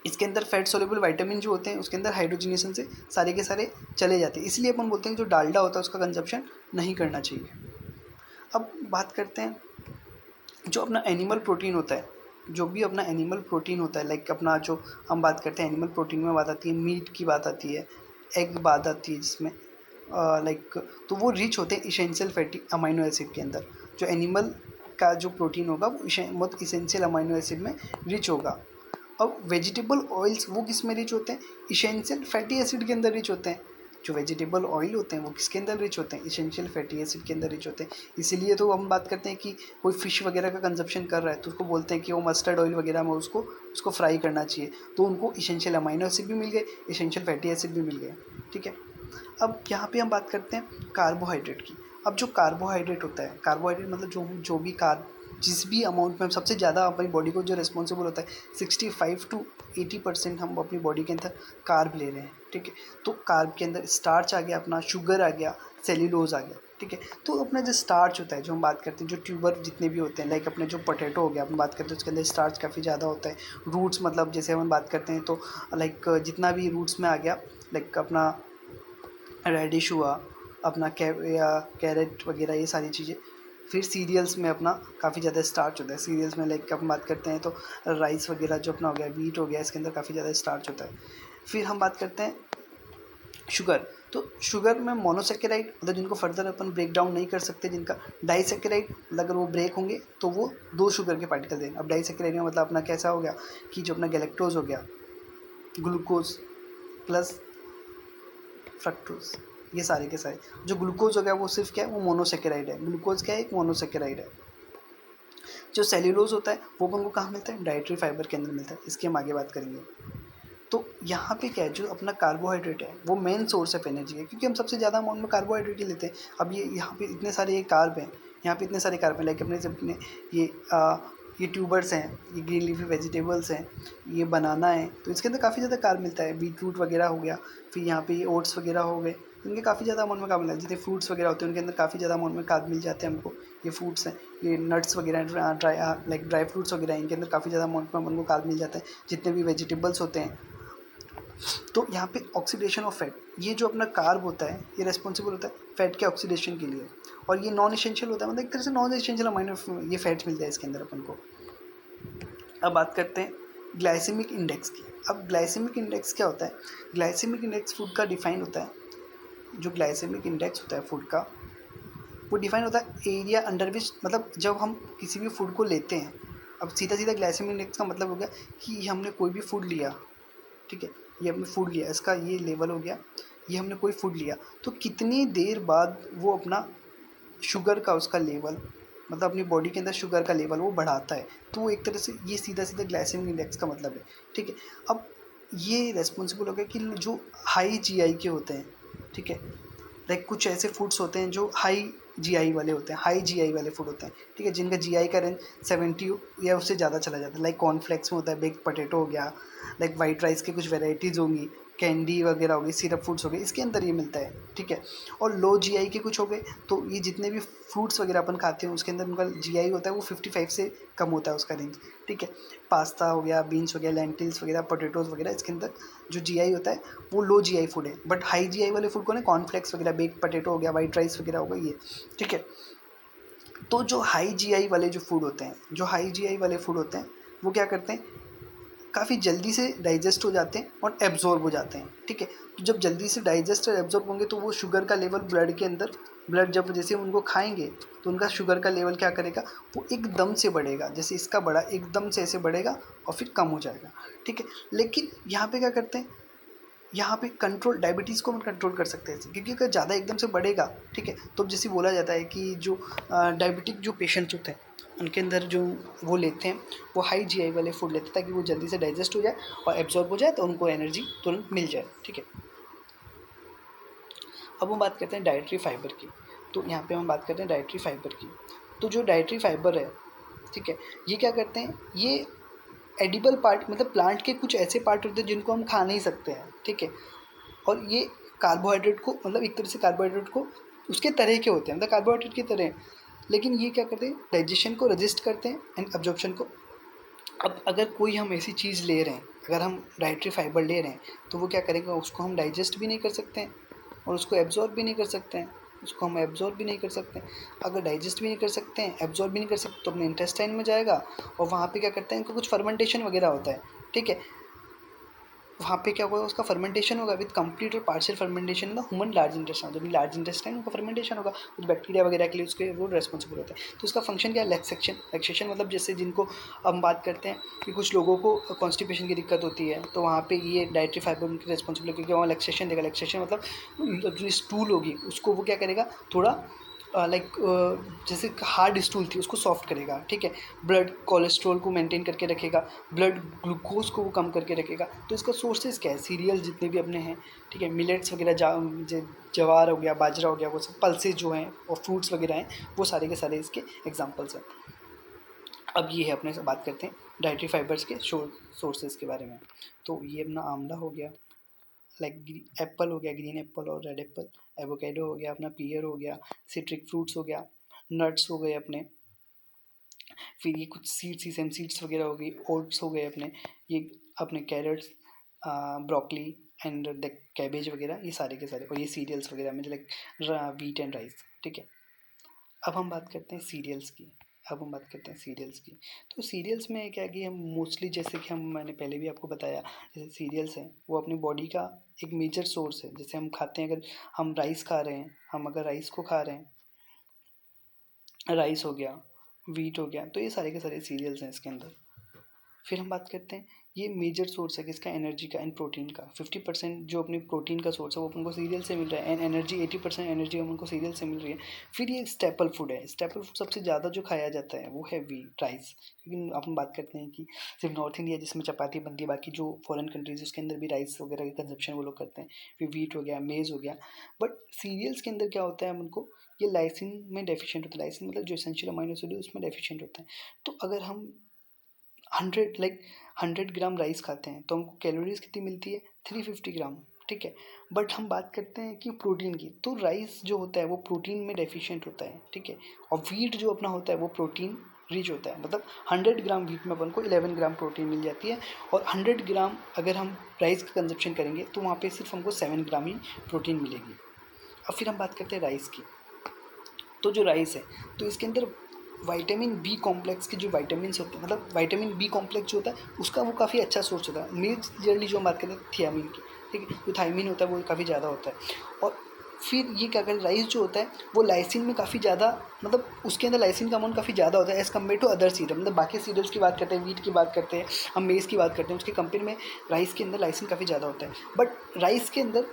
इसके अंदर फैट सोल्यूबल विटामिन जो होते हैं उसके अंदर हाइड्रोजनेशन से सारे के सारे चले जाते हैं, इसलिए अपन बोलते हैं जो डालडा होता है उसका कंजप्शन नहीं करना चाहिए। अब बात करते हैं जो अपना एनिमल प्रोटीन होता है, जो भी अपना एनिमल प्रोटीन होता है, लाइक अपना जो हम बात करते हैं एनिमल प्रोटीन में बात आती है, मीट की बात आती है, एग बात आती है, जिसमें लाइक तो वो रिच होते हैं इसेंशियल फैटी अमाइनो एसिड के अंदर। जो एनिमल का जो प्रोटीन होगा वो बहुत इसेंशियल अमाइनो एसिड में रिच होगा। अब वेजिटेबल ऑयल्स वो किस में रिच होते हैं, इसेंशियल फैटी एसिड के अंदर रिच होते हैं। जो वेजिटेबल ऑयल होते हैं वो किसके अंदर रिच होते हैं, इसेंशियल फैटी एसिड के अंदर रिच होते हैं। इसीलिए तो हम बात करते हैं कि कोई फ़िश वगैरह का कंजप्शन कर रहा है तो उसको बोलते हैं कि वो मस्टर्ड ऑयल वगैरह में उसको फ्राई करना चाहिए, तो उनको इसेंशियल अमाइनो एसिड भी मिल गए, इसेंशियल फैटी एसिड भी मिल गए, ठीक है। अब यहाँ पे हम बात करते हैं कार्बोहाइड्रेट की। अब जो कार्बोहाइड्रेट होता है, कार्बोहाइड्रेट मतलब जो भी कार्ब, जिस भी अमाउंट में सबसे ज़्यादा अपनी बॉडी को जो रिस्पॉन्सिबल होता है, 65 to 80% हम अपनी बॉडी के अंदर कार्ब ले रहे हैं, ठीक है। तो कार्ब के अंदर स्टार्च आ गया, अपना शुगर आ गया, सेल्यूलोज आ गया, ठीक है। तो अपना जो स्टार्च होता है, जो हम बात करते हैं, जो ट्यूबर जितने भी होते हैं, लाइक अपने जो पोटैटो हो गया अपन बात करते हैं, उसके अंदर स्टार्च काफ़ी ज़्यादा होता है। रूट्स मतलब जैसे हम बात करते हैं तो लाइक जितना भी रूट्स में आ गया, लाइक अपना रेडिश हुआ, अपना कैरेट वगैरह, ये सारी चीज़ें। फिर सीरियल्स में अपना काफ़ी ज़्यादा स्टार्च होता है। सीरियल्स में लाइक हम बात करते हैं तो राइस वगैरह जो अपना हो गया, व्हीट हो गया, इसके अंदर काफ़ी ज़्यादा स्टार्च होता है। फिर हम बात करते हैं शुगर। तो शुगर में मोनोसेकेराइड मतलब जिनको फर्दर अपन ब्रेक डाउन नहीं कर सकते, जिनका डाइसेकेराइड अगर वो ब्रेक होंगे तो वो 2 शुगर के पार्टिकल देंगे। अब डाइसेकेराइड में मतलब अपना कैसा हो गया कि जो अपना गैलेक्टोज हो गया, ग्लूकोज प्लस फ्रक्टोज, ये सारे के सारे। जो ग्लूकोज हो गया वो सिर्फ क्या है, वो मोनोसेकेराइड है। ग्लूकोज क्या है, एक मोनोसेकेराइड है। जो सेल्यूलोज होता है वो अपन को कहाँ मिलता है, डाइटरी फाइबर के अंदर मिलता है। इसकी हम आगे बात करेंगे। तो यहाँ पे क्या है, जो अपना कार्बोहाइड्रेट है वो मेन सोर्स ऑफ एनर्जी है, क्योंकि हम सबसे ज़्यादा अमाउंट में कार्बोहाइड्रेट ही लेते हैं। अब ये यहाँ पे इतने सारे ये कार्ब हैं, यहाँ पे इतने सारे कार्ब हैं, लाइक अपने ये ये ट्यूबर्स हैं, ये ग्रीन लीफी वेजिटेबल्स हैं, ये बनाना है, तो इसके अंदर काफ़ी ज़्यादा कार्ब मिलता है। बीट रूट वगैरह हो गया, फिर यहाँ पे ये ओट्स वगैरह हो गए, इनके काफ़ी ज़्यादा अमाउंट में कार्ब मिलता है। जितने फ्रूट्स वगैरह होते हैं उनके अंदर काफ़ी ज़्यादा अमाउंट में कार्ब मिल जाते हैं हमको। ये फ्रूट्स हैं, ये नट्स वगैरह, ड्राई फ्रूट्स वगैरह, इनके अंदर काफ़ी ज़्यादा अमाउंट में अपन को कार्ब मिल जाता है। जितने भी वेजिटेबल्स होते हैं, तो यहाँ पे ऑक्सीडेशन ऑफ फैट, ये जो अपना कार्ब होता है ये रेस्पॉन्सिबल होता है फैट के ऑक्सीडेशन के लिए, और ये नॉन एसेंशियल होता है, मतलब एक तरह से नॉन एसेंशियल अमाइनो ये फैट्स मिलता है इसके अंदर अपन को। अब बात करते हैं ग्लाइसेमिक इंडेक्स की। अब ग्लाइसेमिक इंडेक्स क्या होता है, ग्लाइसेमिक इंडेक्स फूड का डिफाइन होता है, जो ग्लाइसेमिक इंडेक्स होता है फूड का वो डिफाइन होता है एरिया अंडर विच, मतलब जब हम किसी भी फूड को लेते हैं। अब सीधा सीधा ग्लाइसेमिक इंडेक्स का मतलब हो गया कि हमने कोई भी फूड लिया, ठीक है, ये हमने फूड लिया, इसका ये लेवल हो गया, ये हमने कोई फूड लिया तो कितनी देर बाद वो अपना शुगर का उसका लेवल, मतलब अपनी बॉडी के अंदर शुगर का लेवल वो बढ़ाता है। तो वो एक तरह से ये सीधा सीधा ग्लाइसेमिक इंडेक्स का मतलब है, ठीक है। अब ये रेस्पॉन्सिबल हो गया कि जो हाई जीआई के होते हैं, ठीक है, लाइक कुछ ऐसे फूड्स होते हैं जो हाई जीआई वाले होते हैं, हाई जीआई वाले फूड होते हैं, ठीक है, जिनका जीआई का रेंज 70 या उससे ज़्यादा चला जाता है। लाइक कॉर्नफ्लेक्स में होता है, बेक्ड पोटैटो हो गया, लाइक वाइट राइस की कुछ वेराइटीज़ होंगी, कैंडी वगैरह हो गई, सिरप फूड्स हो गए, इसके अंदर ये मिलता है, ठीक है। और लो जीआई के कुछ हो गए, तो ये जितने भी फ्रूट्स वगैरह अपन खाते हैं उसके अंदर उनका जीआई होता है वो 55 से कम होता है उसका रेंज, ठीक है। पास्ता हो गया, बीन्स हो गया, लेंटिल्स वगैरह, पोटैटोज़ वगैरह, इसके अंदर जो जीआई होता है वो लो जीआई फूड है। बट हाई जीआई वाले फूड को ना कॉर्नफ्लेक्स वगैरह, बेक्ड पोटैटो हो गया, वाइट राइस वगैरह हो गया, ये ठीक है। तो जो हाई जीआई वाले जो फूड होते हैं, जो हाई जीआई वाले फूड होते हैं वो क्या करते हैं, काफ़ी जल्दी से डाइजेस्ट हो जाते हैं और एब्जॉर्ब हो जाते हैं, ठीक है। तो जब जल्दी से डाइजेस्ट और एब्जॉर्ब होंगे तो वो शुगर का लेवल ब्लड के अंदर, ब्लड जब जैसे उनको खाएंगे तो उनका शुगर का लेवल क्या करेगा, वो एकदम से बढ़ेगा, जैसे इसका बढ़ा एकदम से ऐसे बढ़ेगा और फिर कम हो जाएगा, ठीक है। लेकिन यहाँ पे क्या करते हैं, यहाँ पे कंट्रोल, डायबिटीज़ को हम कंट्रोल कर सकते हैं, क्योंकि अगर ज़्यादा एकदम से बढ़ेगा, ठीक है, तो जैसे बोला जाता है कि जो डायबिटिक जो पेशेंट्स होते हैं उनके अंदर जो वो लेते हैं वो हाई जीआई वाले फूड लेते हैं ताकि वो जल्दी से डाइजेस्ट हो जाए और एब्जॉर्ब हो जाए तो उनको एनर्जी तुरंत मिल जाए, ठीक है। अब हम बात करते हैं डाइटरी फाइबर की। तो यहाँ पे हम बात करते हैं डाइटरी फाइबर की। तो जो डाइटरी फाइबर है, ठीक है, ये क्या करते हैं, ये एडिबल पार्ट, मतलब प्लांट के कुछ ऐसे पार्ट होते हैं जिनको हम खा नहीं सकते हैं, ठीक है। और ये कार्बोहाइड्रेट को, मतलब एक तरह से कार्बोहाइड्रेट को उसके तरह के होते हैं, मतलब कार्बोहाइड्रेट की तरह, लेकिन ये क्या करते हैं, डाइजेशन को रजिस्ट करते हैं एंड अब्जॉर्प्शन को। अब अगर कोई हम ऐसी चीज़ ले रहे हैं, अगर हम डाइटरी फाइबर ले रहे हैं तो वो क्या करेगा, उसको हम डाइजेस्ट भी नहीं कर सकते हैं और उसको एब्जॉर्ब भी नहीं कर सकते हैं, उसको हम एब्जॉर्ब भी नहीं कर सकते हैं। अगर डाइजेस्ट भी नहीं कर सकते हैं, एब्जॉर्ब भी नहीं कर सकते, तो अपने इंटेस्टाइन में जाएगा और वहाँ पे क्या करते हैं, इनको कुछ फर्मेंटेशन वगैरह होता है, ठीक है। वहाँ पे क्या होगा, उसका फर्मेंटेशन होगा विद कंप्लीट और partial fermentation in the human large intestine. जब लार्ज इंटेस्टाइन उनका फर्मेंटेशन होगा कुछ बैक्टीरिया वगैरह के लिए, उसके वो रेस्पॉन्सिबल होता है। तो उसका फंक्शन क्या है, लैक्सेशन। लैक्सेशन मतलब जैसे जिनको हम बात करते हैं कि कुछ लोगों को कॉन्स्टिपेशन की दिक्कत होती है तो वहाँ पे ये डाइटरी फाइबर उनकी रेस्पॉन्सिबल है, क्योंकि वहाँ लैक्सेशन देगा। लैक्सेशन मतलब जो स्टूल होगी उसको वो क्या करेगा, थोड़ा लाइक जैसे हार्ड स्टूल थी उसको सॉफ्ट करेगा, ठीक है। ब्लड कोलेस्ट्रॉल को मेंटेन करके रखेगा, ब्लड ग्लूकोज को वो कम करके रखेगा। तो इसका सोर्सेज क्या है, सीरियल जितने भी अपने हैं, ठीक है, मिलेट्स वगैरह, जवार हो गया, बाजरा हो गया, वो सब पल्सेज जो हैं और फ्रूट्स वगैरह हैं, वो सारे के सारे इसके एग्जाम्पल्स हैं। अब ये है, अपने से बात करते हैं डाइटरी फाइबर्स के सोर्सेज के बारे में। तो ये अपना आंवला हो गया, लाइक एप्पल हो गया, ग्रीन एप्पल और रेड एप्पल, एवोकेडो हो गया अपना, पियर हो गया, सिट्रिक फ्रूट्स हो गया, नट्स हो गए अपने, फिर ये कुछ सीड्स, सीसम सीड्स वगैरह हो गई, ओट्स हो गए अपने, ये अपने carrots, broccoli and the cabbage वगैरह, ये सारे के सारे, और ये सीरियल्स वगैरह में लाइक वीट एंड राइस, ठीक है। अब हम बात करते हैं सीरियल्स की। अब हम बात करते हैं सीरियल्स की। तो सीरियल्स में क्या है कि हम मोस्टली, जैसे कि मैंने पहले भी आपको बताया, जैसे सीरियल्स हैं वो अपनी बॉडी का एक मेजर सोर्स है। जैसे हम खाते हैं, अगर हम राइस खा रहे हैं, हम अगर राइस को खा रहे हैं, राइस हो गया, व्हीट हो गया, तो ये सारे के सारे सीरियल्स हैं इसके अंदर। फिर हम बात करते हैं, ये मेजर सोर्स है किसका, एनर्जी का एंड प्रोटीन का। 50% जो अपनी प्रोटीन का सोर्स है वो अपन को सीरियल से मिल रहा है, एंड एनर्जी 80% एनर्जी अपन को सीरियल से मिल रही है। फिर ये स्टेपल फूड है। स्टेपल फूड सबसे ज़्यादा जो खाया जाता है वो है व्हीट, राइस। क्योंकि अपन बात करते हैं कि सिर्फ नॉर्थ इंडिया जिसमें चपाती बनती है, बाकी जो फॉरेन कंट्रीज उसके अंदर भी राइस वगैरह का कंजप्शन वो लोग करते हैं। फिर व्हीट हो गया, मेज हो गया। बट सीरियल्स के अंदर क्या होता है, उनको ये लाइसिन में डेफिशिएंट होता है। लाइसिन मतलब जो एसेंशियल अमाइनो एसिड है उसमें डेफिशिएंट होता है। तो अगर हम 100 ग्राम राइस खाते हैं तो हमको कैलोरीज कितनी मिलती है, 350 ग्राम, ठीक है। बट हम बात करते हैं कि प्रोटीन की, तो राइस जो होता है वो प्रोटीन में डेफिशिएंट होता है, ठीक है। और व्हीट जो अपना होता है वो प्रोटीन रिच होता है। मतलब 100 ग्राम व्हीट में अपन को 11 ग्राम प्रोटीन मिल जाती है, और 100 ग्राम अगर हम राइस का कंजप्शन करेंगे तो वहाँ पे सिर्फ हमको 7 ग्राम ही प्रोटीन मिलेगी। अब फिर हम बात करते हैं राइस की। तो जो राइस है तो इसके अंदर विटामिन बी कॉम्प्लेक्स के जो विटामिन होते हैं, मतलब विटामिन बी कॉम्प्लेक्स जो होता है उसका वो काफ़ी अच्छा सोर्स होता है। मेजरली जो हम बात करते हैं थियामिन की, ठीक है, जो थायमिन होता है वो काफ़ी ज़्यादा होता है। और फिर ये क्या करता है, राइस जो होता है वो लाइसिन में काफ़ी ज़्यादा, मतलब उसके अंदर लाइसिन का अमाउंट काफ़ी ज़्यादा होता है as compare to other cereal. मतलब बाकी सीरियल्स की बात करते हैं, व्हीट की बात करते हैं, हम मेज़ की बात करते हैं, उसके कंपेयर में राइस के अंदर लाइसिन काफ़ी ज़्यादा होता है। बट राइस के अंदर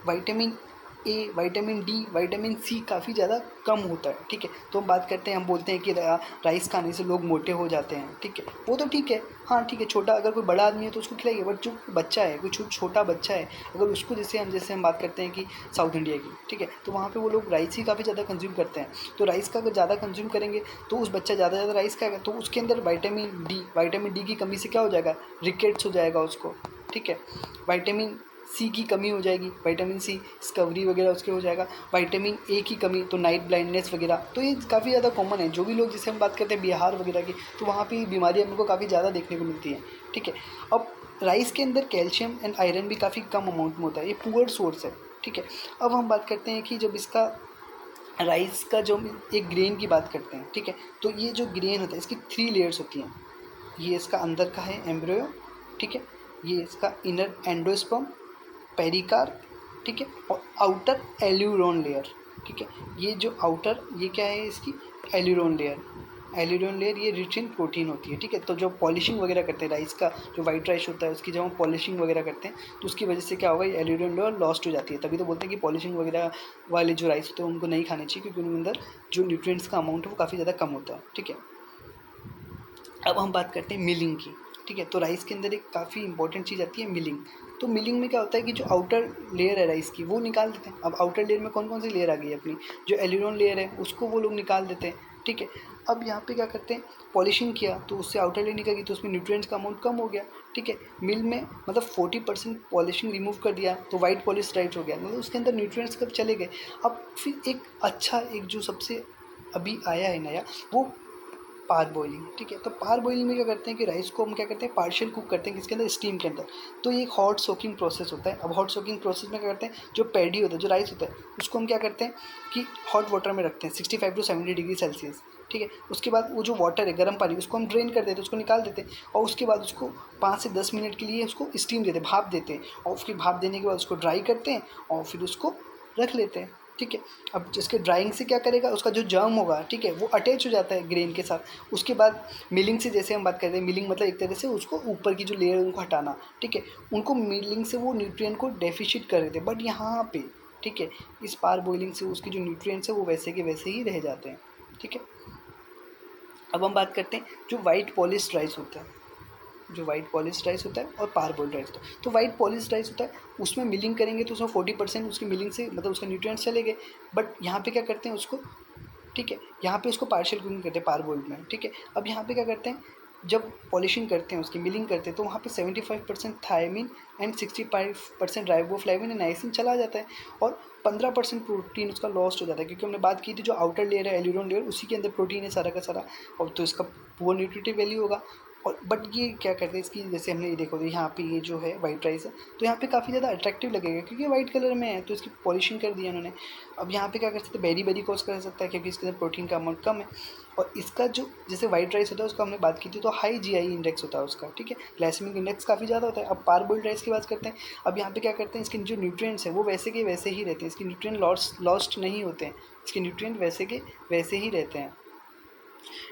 vitamin A, vitamin D, vitamin C काफ़ी ज़्यादा कम होता है, ठीक है। तो हम बात करते हैं, हम बोलते हैं कि राइस खाने से लोग मोटे हो जाते हैं, ठीक है, वो तो ठीक है, हाँ ठीक है, छोटा अगर कोई बड़ा आदमी है तो उसको खिलाइए। बट जो बच्चा है, कोई छोटा बच्चा है, अगर उसको जैसे हम बात करते हैं कि साउथ इंडिया की, ठीक है, तो वहाँ पे वो लोग राइस ही काफ़ी ज़्यादा कंज्यूम करते हैं। तो राइस का अगर ज़्यादा कंज्यूम करेंगे तो उस बच्चा ज़्यादा राइस खाएगा, तो उसके अंदर विटामिन डी की कमी से क्या हो जाएगा, रिकेट्स हो जाएगा उसको, ठीक है। विटामिन सी की कमी हो जाएगी, विटामिन सी स्कवरी वगैरह उसके हो जाएगा। विटामिन ए की कमी तो नाइट ब्लाइंडनेस वगैरह, तो ये काफ़ी ज़्यादा कॉमन है। जो भी लोग, जैसे हम बात करते हैं बिहार वगैरह की, तो वहाँ पे बीमारियाँ हमको काफ़ी ज़्यादा देखने को मिलती हैं, ठीक है। अब राइस के अंदर कैल्शियम एंड आयरन भी काफ़ी कम अमाउंट में होता है, ये पुअर सोर्स है, ठीक है। अब हम बात करते हैं कि जब इसका राइस का जो एक ग्रेन की बात करते हैं, ठीक है, तो ये जो ग्रेन होता है इसकी 3 लेयर्स होती हैं। ये इसका अंदर का है एम्ब्रियो, ठीक है, ये इसका इनर एंडोस्पर्म, पेरिकार्प, ठीक है, और आउटर एल्यूरोन लेयर, ठीक है। ये जो आउटर, ये क्या है इसकी एल्यूरोन लेयर। एल्यूरोन लेयर ये रिच इन प्रोटीन होती है, ठीक है। तो जो पॉलिशिंग वगैरह करते हैं राइस का, जो वाइट राइस होता है उसकी जब हम पॉलिशिंग वगैरह करते हैं तो उसकी वजह से क्या होगा, ये एल्यूरोन लेयर लॉस्ट हो जाती है। तभी तो बोलते हैं कि पॉलिशिंग वगैरह वाले जो राइस होते हैं उनको नहीं खाने चाहिए, क्योंकि उनके अंदर जो न्यूट्रिएंट्स का अमाउंट है वो काफ़ी ज़्यादा कम होता है, ठीक है। अब हम बात करते हैं मिलिंग की, ठीक है। तो राइस के अंदर एक काफ़ी इंपॉर्टेंट चीज़ आती है मिलिंग। तो मिलिंग में क्या होता है कि जो आउटर लेयर है राइस की वो निकाल देते हैं। अब आउटर लेयर में कौन कौन सी लेयर आ गई है अपनी, जो एल्यूरोन लेयर है उसको वो लोग निकाल देते हैं, ठीक है। अब यहाँ पे क्या करते हैं, पॉलिशिंग किया तो उससे आउटर लेयर निकल गई, तो उसमें न्यूट्रिएंट्स का अमाउंट कम हो गया, ठीक है। मिल में मतलब 40% पॉलिशिंग रिमूव कर दिया तो वाइट पॉलिश राइस हो गया, मतलब उसके अंदर न्यूट्रिएंट्स कब चले गए। अब फिर एक अच्छा, एक जो सबसे अभी आया है नया, वो पार बॉइलिंग, ठीक है। तो पार बॉइलिंग में क्या करते हैं कि राइस को हम क्या करते हैं, पार्शियल कुक करते हैं, किसके अंदर, स्टीम के अंदर। तो ये एक हॉट सोकिंग प्रोसेस होता है। अब हॉट सोकिंग प्रोसेस में क्या करते हैं, जो पैडी होता है, जो राइस होता है, उसको हम क्या करते हैं कि हॉट वाटर में रखते हैं 65 टू 70 डिग्री सेल्सियस, ठीक है। उसके बाद वो जो वाटर है, गर्म पानी, उसको हम ड्रेन कर देते हैं, उसको निकाल देते हैं, और उसके बाद उसको 5 से 10 मिनट के लिए उसको स्टीम देते हैं, भाप देते हैं, और उसकी भाप देने के बाद उसको ड्राई करते हैं और फिर उसको रख लेते हैं, ठीक है। अब जिसके ड्राइंग से क्या करेगा, उसका जो जर्म होगा, ठीक है, वो अटैच हो जाता है ग्रेन के साथ। उसके बाद मिलिंग से, जैसे हम बात करते हैं, मिलिंग मतलब एक तरह से उसको ऊपर की जो लेयर है उनको हटाना, ठीक है। उनको मिलिंग से वो न्यूट्रिएंट को डेफिशिएट कर देते हैं, बट यहाँ पे, ठीक है, इस पार बॉइलिंग से उसके जो न्यूट्रिएंट्स है वो वैसे के वैसे ही रह जाते हैं, ठीक है। अब हम बात करते हैं जो वाइट पॉलिश्ड राइस होता है, जो वाइट पॉलिश्ड राइस होता है और पार बॉइल्ड राइस होता है। तो वाइट पॉलिश्ड राइस होता है, उसमें मिलिंग करेंगे तो उसमें 40% उसकी मिलिंग से, मतलब उसका न्यूट्रिएंट्स चले गए। बट यहाँ पे क्या करते हैं उसको, ठीक है, यहाँ पे उसको पार्शियल कुकिंग करते हैं पार बॉइल्ड में, ठीक है। अब यहाँ पे क्या करते हैं, जब पॉलिशिंग करते हैं, उसकी मिलिंग करते हैं, तो वहाँ पे 75% thiamine and 65% riboflavin and niacin चला जाता है, और 15% प्रोटीन उसका लॉस्ट हो जाता है। क्योंकि हमने बात की थी जो आउटर लेयर है एल्यूरोन लेयर, उसी के अंदर प्रोटीन है सारा का सारा, और तो इसका पुअर न्यूट्रिटिव वैल्यू होगा। और बट ये क्या करते हैं इसकी, जैसे हमने ये देखो तो यहाँ पे ये जो है वाइट राइस है, तो यहाँ पे काफ़ी ज़्यादा अट्रैक्टिव लगेगा क्योंकि वाइट कलर में है, तो इसकी पॉलिशिंग कर दिया उन्होंने। अब यहाँ पे क्या कर सकते हैं, बेरी बेरी कॉज कर सकता है क्योंकि इसके अंदर प्रोटीन का अमाउंट कम है। और इसका जो जैसे वाइट राइस होता है उसका हमने बात की थी, तो हाई GI इंडेक्स होता है उसका, ठीक है, ग्लाइसेमिक इंडेक्स काफ़ी ज़्यादा होता है। अब पारबोइल्ड राइस की बात करते हैं। अब यहाँ पे क्या करते हैं, इसके जो न्यूट्रिएंट्स हैं वो वैसे के वैसे ही रहते हैं, इसके न्यूट्रिएंट लॉस्ट नहीं होते हैं, इसके न्यूट्रिएंट वैसे के वैसे ही रहते हैं।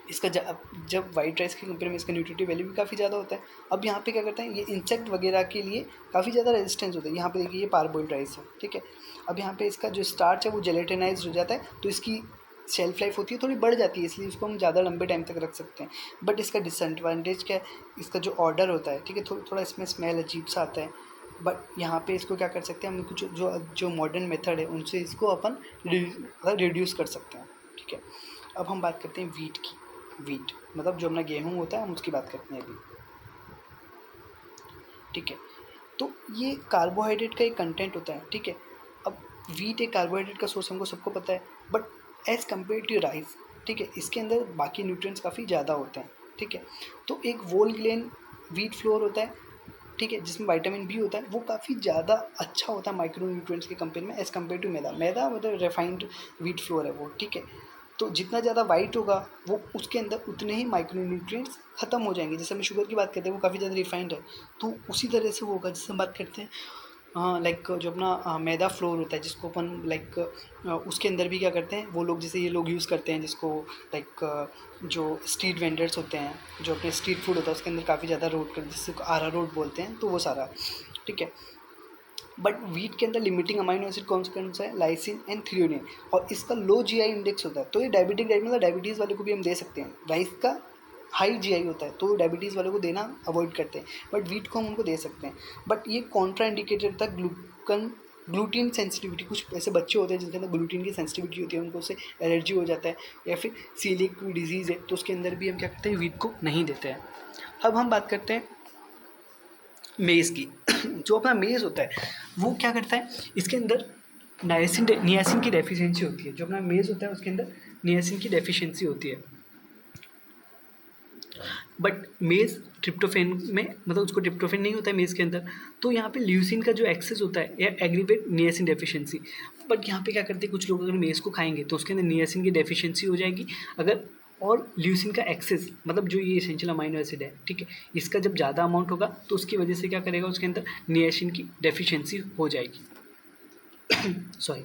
इसका जब वाइट राइस के कंपेयर में इसका न्यूट्रिटिव वैल्यू भी काफ़ी ज़्यादा होता है। अब यहाँ पे क्या करते हैं, ये इंसेक्ट वगैरह के लिए काफ़ी ज़्यादा रेजिस्टेंस होता है। यहाँ पे देखिए ये पारबोइल्ड राइस है, ठीक है। अब यहाँ पे इसका जो स्टार्च है वो जेलेटिनाइज्ड हो जाता है, तो इसकी शेल्फ लाइफ होती है थोड़ी बढ़ जाती है, इसलिए इसको हम ज़्यादा लंबे टाइम तक रख सकते हैं। बट इसका डिसएडवांटेज क्या है, इसका जो ऑर्डर होता है, ठीक है, थोड़ा इसमें स्मेल अजीब सा आता है। बट यहाँ पे इसको क्या कर सकते हैं हम, कुछ जो मॉडर्न मेथड है उनसे इसको अपन रिड्यूस कर सकते हैं, ठीक है। अब हम बात करते हैं वीट की। वीट मतलब जो अपना गेहूँ होता है, हम उसकी बात करते हैं अभी, ठीक है। तो ये कार्बोहाइड्रेट का एक कंटेंट होता है, ठीक है। अब वीट एक कार्बोहाइड्रेट का सोर्स हमको सबको पता है, but as compare to rice, ठीक है, इसके अंदर बाकी न्यूट्रिएंट्स काफ़ी ज़्यादा होते हैं, ठीक है। तो एक वोल ग्रेन वीट फ्लोर होता है, ठीक है, जिसमें विटामिन बी होता है, वो काफ़ी ज़्यादा अच्छा होता है माइक्रो न्यूट्रिएंट्स के कंपेयर में एज़ कम्पेयर टू मैदा मतलब रिफाइंड वीट फ्लोर है वो, ठीक है। तो जितना ज़्यादा वाइट होगा वो उसके अंदर उतने ही माइक्रो न्यूट्रिएंट्स ख़त्म हो जाएंगे। जैसे हम शुगर की बात करते हैं वो काफ़ी ज़्यादा रिफाइंड है, तो उसी तरह से वो होगा। जैसे हम बात करते हैं लाइक जो अपना मैदा फ्लोर होता है जिसको अपन लाइक उसके अंदर भी क्या करते हैं वो लोग, जैसे ये लोग यूज़ करते हैं जिसको लाइक जो स्ट्रीट वेंडर्स होते हैं, जो अपने स्ट्रीट फूड होता है उसके अंदर काफ़ी ज़्यादा रोट कर, जिसको अरारोट बोलते हैं, तो वो सारा, ठीक है। बट वीट के अंदर लिमिटिंग अमाइनो एसिड कौन सा है, लाइसिन एंड थ्रियोनिन, और इसका लो जीआई इंडेक्स होता है, तो ये डायबिटिक डाइट मतलब डायबिटीज़ वाले को भी हम दे सकते हैं। राइस का हाई जीआई होता है तो डायबिटीज़ वालों को देना अवॉइड करते हैं, बट वीट को हम उनको दे सकते हैं। बट ये कॉन्ट्रा इंडिकेटेड था ग्लूटीन सेंसिटिविटी, कुछ ऐसे बच्चे होते हैं जिनके अंदर ग्लूटीन की सेंसिटिविटी होती है, उनको उससे एलर्जी हो जाता है, या फिर सीलिक कोई डिजीज़ है, तो उसके अंदर भी हम क्या करते हैं, वीट को नहीं देते हैं। अब हम बात करते हैं मेज़ की। जो अपना मेज़ होता है वो क्या करता है, इसके अंदर नियासिन की डेफिशिएंसी होती है। जो अपना मेज़ होता है उसके अंदर नियासिन की डेफिशिएंसी होती है, बट मेज़ ट्रिप्टोफेन में मतलब उसको ट्रिप्टोफेन नहीं होता है मेज़ के अंदर, तो यहाँ पे ल्यूसिन का जो एक्सेस होता है या एग्रीवेट नियासिन डेफिशिएंसी। बट यहाँ पे क्या करते हैं कुछ लोग, अगर मेज़ को खाएंगे तो उसके अंदर नियासिन की डेफिशिएंसी हो जाएगी, अगर और ल्यूसिन का एक्सेस मतलब जो ये एसेंशियल अमाइनो एसिड है, ठीक है, इसका जब ज़्यादा अमाउंट होगा तो उसकी वजह से क्या करेगा, उसके अंदर नियासिन की डेफिशिएंसी हो जाएगी। सॉरी।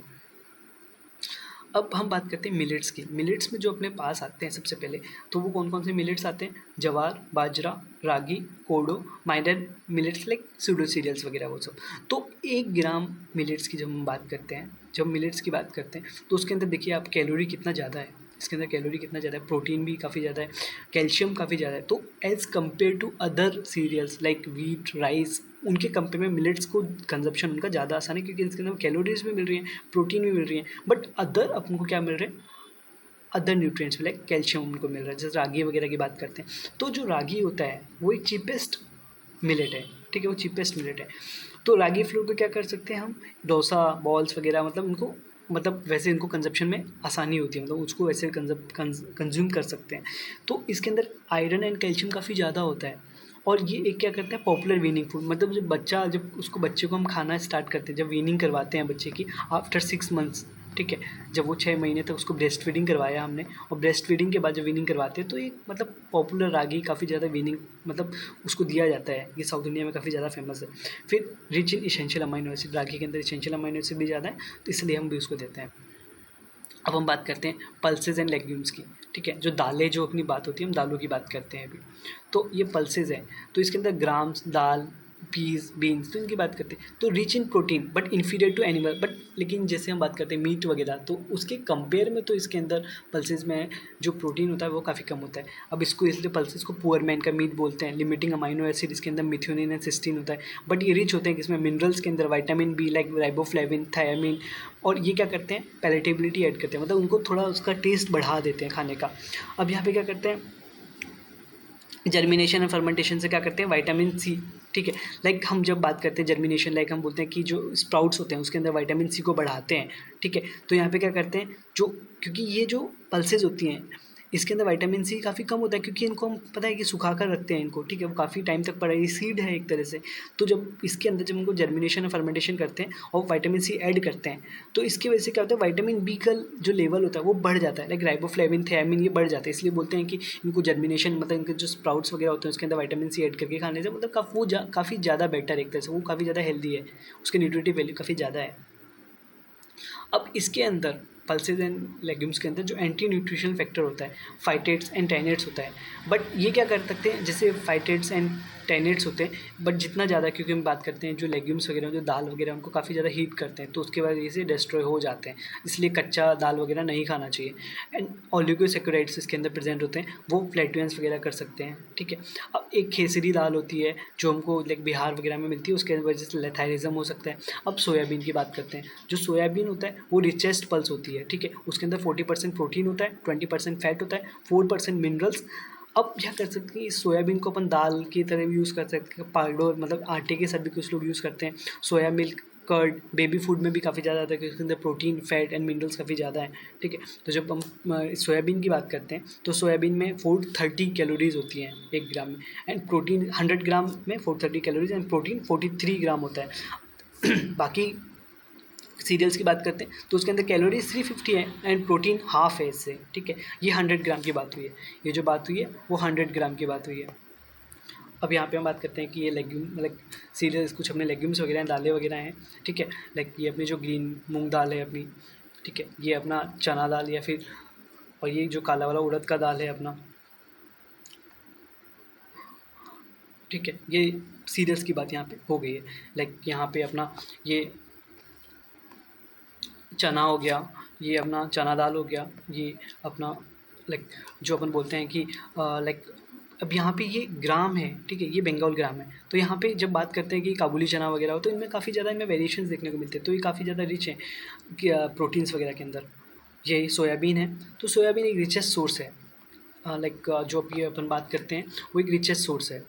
अब हम बात करते हैं मिलेट्स की। मिलेट्स में जो अपने पास आते हैं सबसे पहले, तो वो कौन कौन से मिलेट्स आते हैं, jowar, bajra, ragi, kodo, minor millets like pseudo cereals वगैरह वो सब। तो 1 ग्राम मिलेट्स की जब हम बात करते हैं, जब मिलेट्स की बात करते हैं तो उसके अंदर देखिए आप कैलोरी कितना ज़्यादा है, इसके अंदर कैलोरी कितना ज़्यादा है, प्रोटीन भी काफ़ी ज़्यादा है, कैल्शियम काफ़ी ज़्यादा है। तो as compare to other cereals like wheat, rice, उनके कंपेयर में मिलेट्स को कंजप्शन उनका ज़्यादा आसान है क्योंकि इसके अंदर कैलोरीज भी मिल रही हैं, प्रोटीन भी मिल रही हैं, बट अदर अपन को क्या मिल रहे हैं, अदर न्यूट्रिएंट्स लाइक कैल्शियम उनको मिल रहा है। जैसे रागी वगैरह की बात करते हैं, तो जो रागी होता है वो एक चीपेस्ट मिलेट है, ठीक है, वो चीपेस्ट मिलेट है। तो रागी फ्लोर को क्या कर सकते हैं हम, डोसा, बॉल्स वगैरह, मतलब उनको मतलब वैसे इनको कंजप्शन में आसानी होती है, मतलब उसको वैसे कंज्यूम कर सकते हैं। तो इसके अंदर आयरन एंड कैल्शियम काफ़ी ज़्यादा होता है, और ये एक क्या करता है पॉपुलर वीनिंग फूड, मतलब जब उसको बच्चे को हम खाना स्टार्ट करते हैं, जब वीनिंग करवाते हैं बच्चे की आफ्टर 6 मंथ्स, ठीक है, जब वो 6 महीने तक उसको ब्रेस्ट फीडिंग करवाया हमने, और ब्रेस्ट फीडिंग के बाद जब वीनिंग करवाते हैं तो एक मतलब पॉपुलर रागी काफ़ी ज़्यादा वीनिंग मतलब उसको दिया जाता है, ये साउथ इंडिया में काफ़ी ज़्यादा फेमस है। फिर rich in essential amino acid, ragi के अंदर इसेंशियल अमाइनो एसिड भी ज़्यादा है, तो इसलिए हम भी उसको देते हैं। अब हम बात करते हैं पल्सेस एंड लेग्यूम्स की, ठीक है, जो दालें, जो अपनी बात होती है, हम दालों की बात करते हैं अभी। तो ये पल्सेस हैं, तो इसके अंदर ग्राम्स, दाल, पीस, बीन्स, तो इनकी बात करते हैं, तो rich in protein but inferior to animal, but लेकिन जैसे हम बात करते हैं मीट वगैरह, तो उसके कंपेयर में तो इसके अंदर पल्सेस में जो प्रोटीन होता है वो काफ़ी कम होता है। अब इसको इसलिए पल्सेस को पुअर मैन का मीट बोलते हैं। लिमिटिंग अमाइनो एसिड इसके अंदर मिथ्योनिन एंड सिस्टीन होता है, बट ये रिच होते हैं किसमें, मिनरल्स के अंदर, vitamin be like riboflavin, thiamine, और ये क्या करते हैं, पैलेटेबिलिटी ऐड करते हैं, मतलब उनको थोड़ा उसका टेस्ट बढ़ा देते हैं खाने का। अब यहाँ पे क्या करते हैं, जर्मिनेशन और फर्मेंटेशन से क्या करते हैं, विटामिन सी, ठीक है, लाइक हम जब बात करते हैं जर्मिनेशन, लाइक हम बोलते हैं कि जो स्प्राउट्स होते हैं उसके अंदर विटामिन सी को बढ़ाते हैं, ठीक है। तो यहाँ पे क्या करते हैं, जो क्योंकि ये जो पल्सेस होती हैं इसके अंदर विटामिन सी काफ़ी कम होता है क्योंकि इनको हम पता है कि सुखा कर रखते हैं इनको, ठीक है, वो काफ़ी टाइम तक पड़ा है, ये सीड है एक तरह से। तो जब इसके अंदर जब उनको जर्मिनेशन और फर्मेंटेशन करते हैं और विटामिन सी ऐड करते हैं तो इसकी वजह से क्या होता है, विटामिन बी का जो लेवल होता है वो बढ़ जाता है, लाइक राइबोफ्लेविन, थियामिन, ये बढ़ जाता है। इसलिए बोलते हैं कि इनको जर्मिनेशन मतलब इनके जो स्प्राउट्स वगैरह होते हैं उसके अंदर विटामिन सी ऐड करके खाने से मतलब काफ़ी ज़्यादा बेटर है एक तरह से, वो काफ़ी ज़्यादा हेल्दी है, उसके न्यूट्रिटिव वैल्यू काफ़ी ज़्यादा है। अब इसके अंदर पल्सेज एंड लेग्यूम्स के अंदर जो एंटी न्यूट्रिशनल फैक्टर होता है, फाइटेट्स एंड टैनेट्स होता है। बट ये क्या कर सकते हैं, जैसे फाइटेट्स एंड टैनेट्स होते हैं बट जितना ज़्यादा, क्योंकि हम बात करते हैं जो लेग्यूम्स वगैरह जो दाल वगैरह उनको काफ़ी ज़्यादा हीट करते हैं तो उसके वजह से डिस्ट्रॉय हो जाते हैं, इसलिए कच्चा दाल वगैरह नहीं खाना चाहिए। एंड ओलिगोसैकेराइड्स इसके अंदर प्रेजेंट होते हैं, वो फ्लैटुलेंस वगैरह कर सकते हैं, ठीक है। अब एक खेसरी दाल होती है जो हमको लाइक बिहार वगैरह में मिलती है, उसके वजह से लेथाइरिज्म हो सकता है। अब सोयाबीन की बात करते हैं, जो सोयाबीन होता है वो रिचेस्ट पल्स होती है, ठीक है, उसके अंदर 40% प्रोटीन होता है, 20% फैट होता है, 4% मिनरल्स। अब क्या कर सकते हैं, इस सोयाबीन को अपन दाल की तरह भी यूज़ कर सकते हैं, पाउडर मतलब आटे के साथ भी कुछ लोग यूज़ करते हैं, soya milk, curd, baby food में भी काफ़ी ज़्यादा आता है क्योंकि उसके अंदर प्रोटीन, फैट एंड मिनरल्स काफ़ी ज़्यादा है, ठीक है। तो जब हम सोयाबीन की बात करते हैं तो सोयाबीन में 430 कैलोरीज होती हैं 1 ग्राम में, एंड प्रोटीन 100 ग्राम में 430 कैलोरीज एंड प्रोटीन 43 ग्राम होता है। बाकी सीरियल्स की बात करते हैं तो उसके अंदर कैलोरीज 350 है एंड प्रोटीन हाफ है इससे, ठीक है। ये 100 ग्राम की बात हुई है, ये जो बात हुई है वो 100 ग्राम की बात हुई है। अब यहाँ पे हम बात करते हैं कि ये लेग्यूम लाइक सीरियल्स कुछ अपने लेग्यूम्स वगैरह हैं, दालें वगैरह हैं, ठीक है। लाइक ये अपनी जो ग्रीन मूंग दाल है अपनी, ठीक है, ये अपना चना दाल या फिर, और ये जो काला वाला उड़द का दाल है अपना, ठीक है। ये सीरियल्स की बात यहाँ पे हो गई है। लाइक यहाँ पे अपना ये चना हो गया, ये अपना चना दाल हो गया, ये अपना लाइक जो अपन बोलते हैं कि लाइक अब यहाँ पे ये ग्राम है, ठीक है, ये बंगाल ग्राम है। तो यहाँ पे जब बात करते हैं कि काबुली चना वगैरह हो तो इनमें काफ़ी ज़्यादा इनमें वेरिएशंस देखने को मिलते हैं, तो ये काफ़ी ज़्यादा रिच है कि प्रोटीन्स वगैरह के अंदर। ये सोयाबीन है, तो सोयाबीन एक रिचेस्ट सोर्स है, लाइक जो अब ये अपन बात करते हैं वो एक रिचेस्ट सोर्स है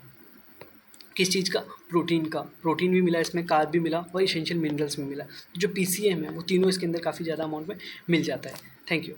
किस चीज़ का, प्रोटीन का, प्रोटीन भी मिला इसमें, कार्ब भी मिला और एसेंशियल मिनरल्स भी मिला। जो पीसीएम है वो तीनों इसके अंदर काफ़ी ज़्यादा अमाउंट में मिल जाता है। Thank you.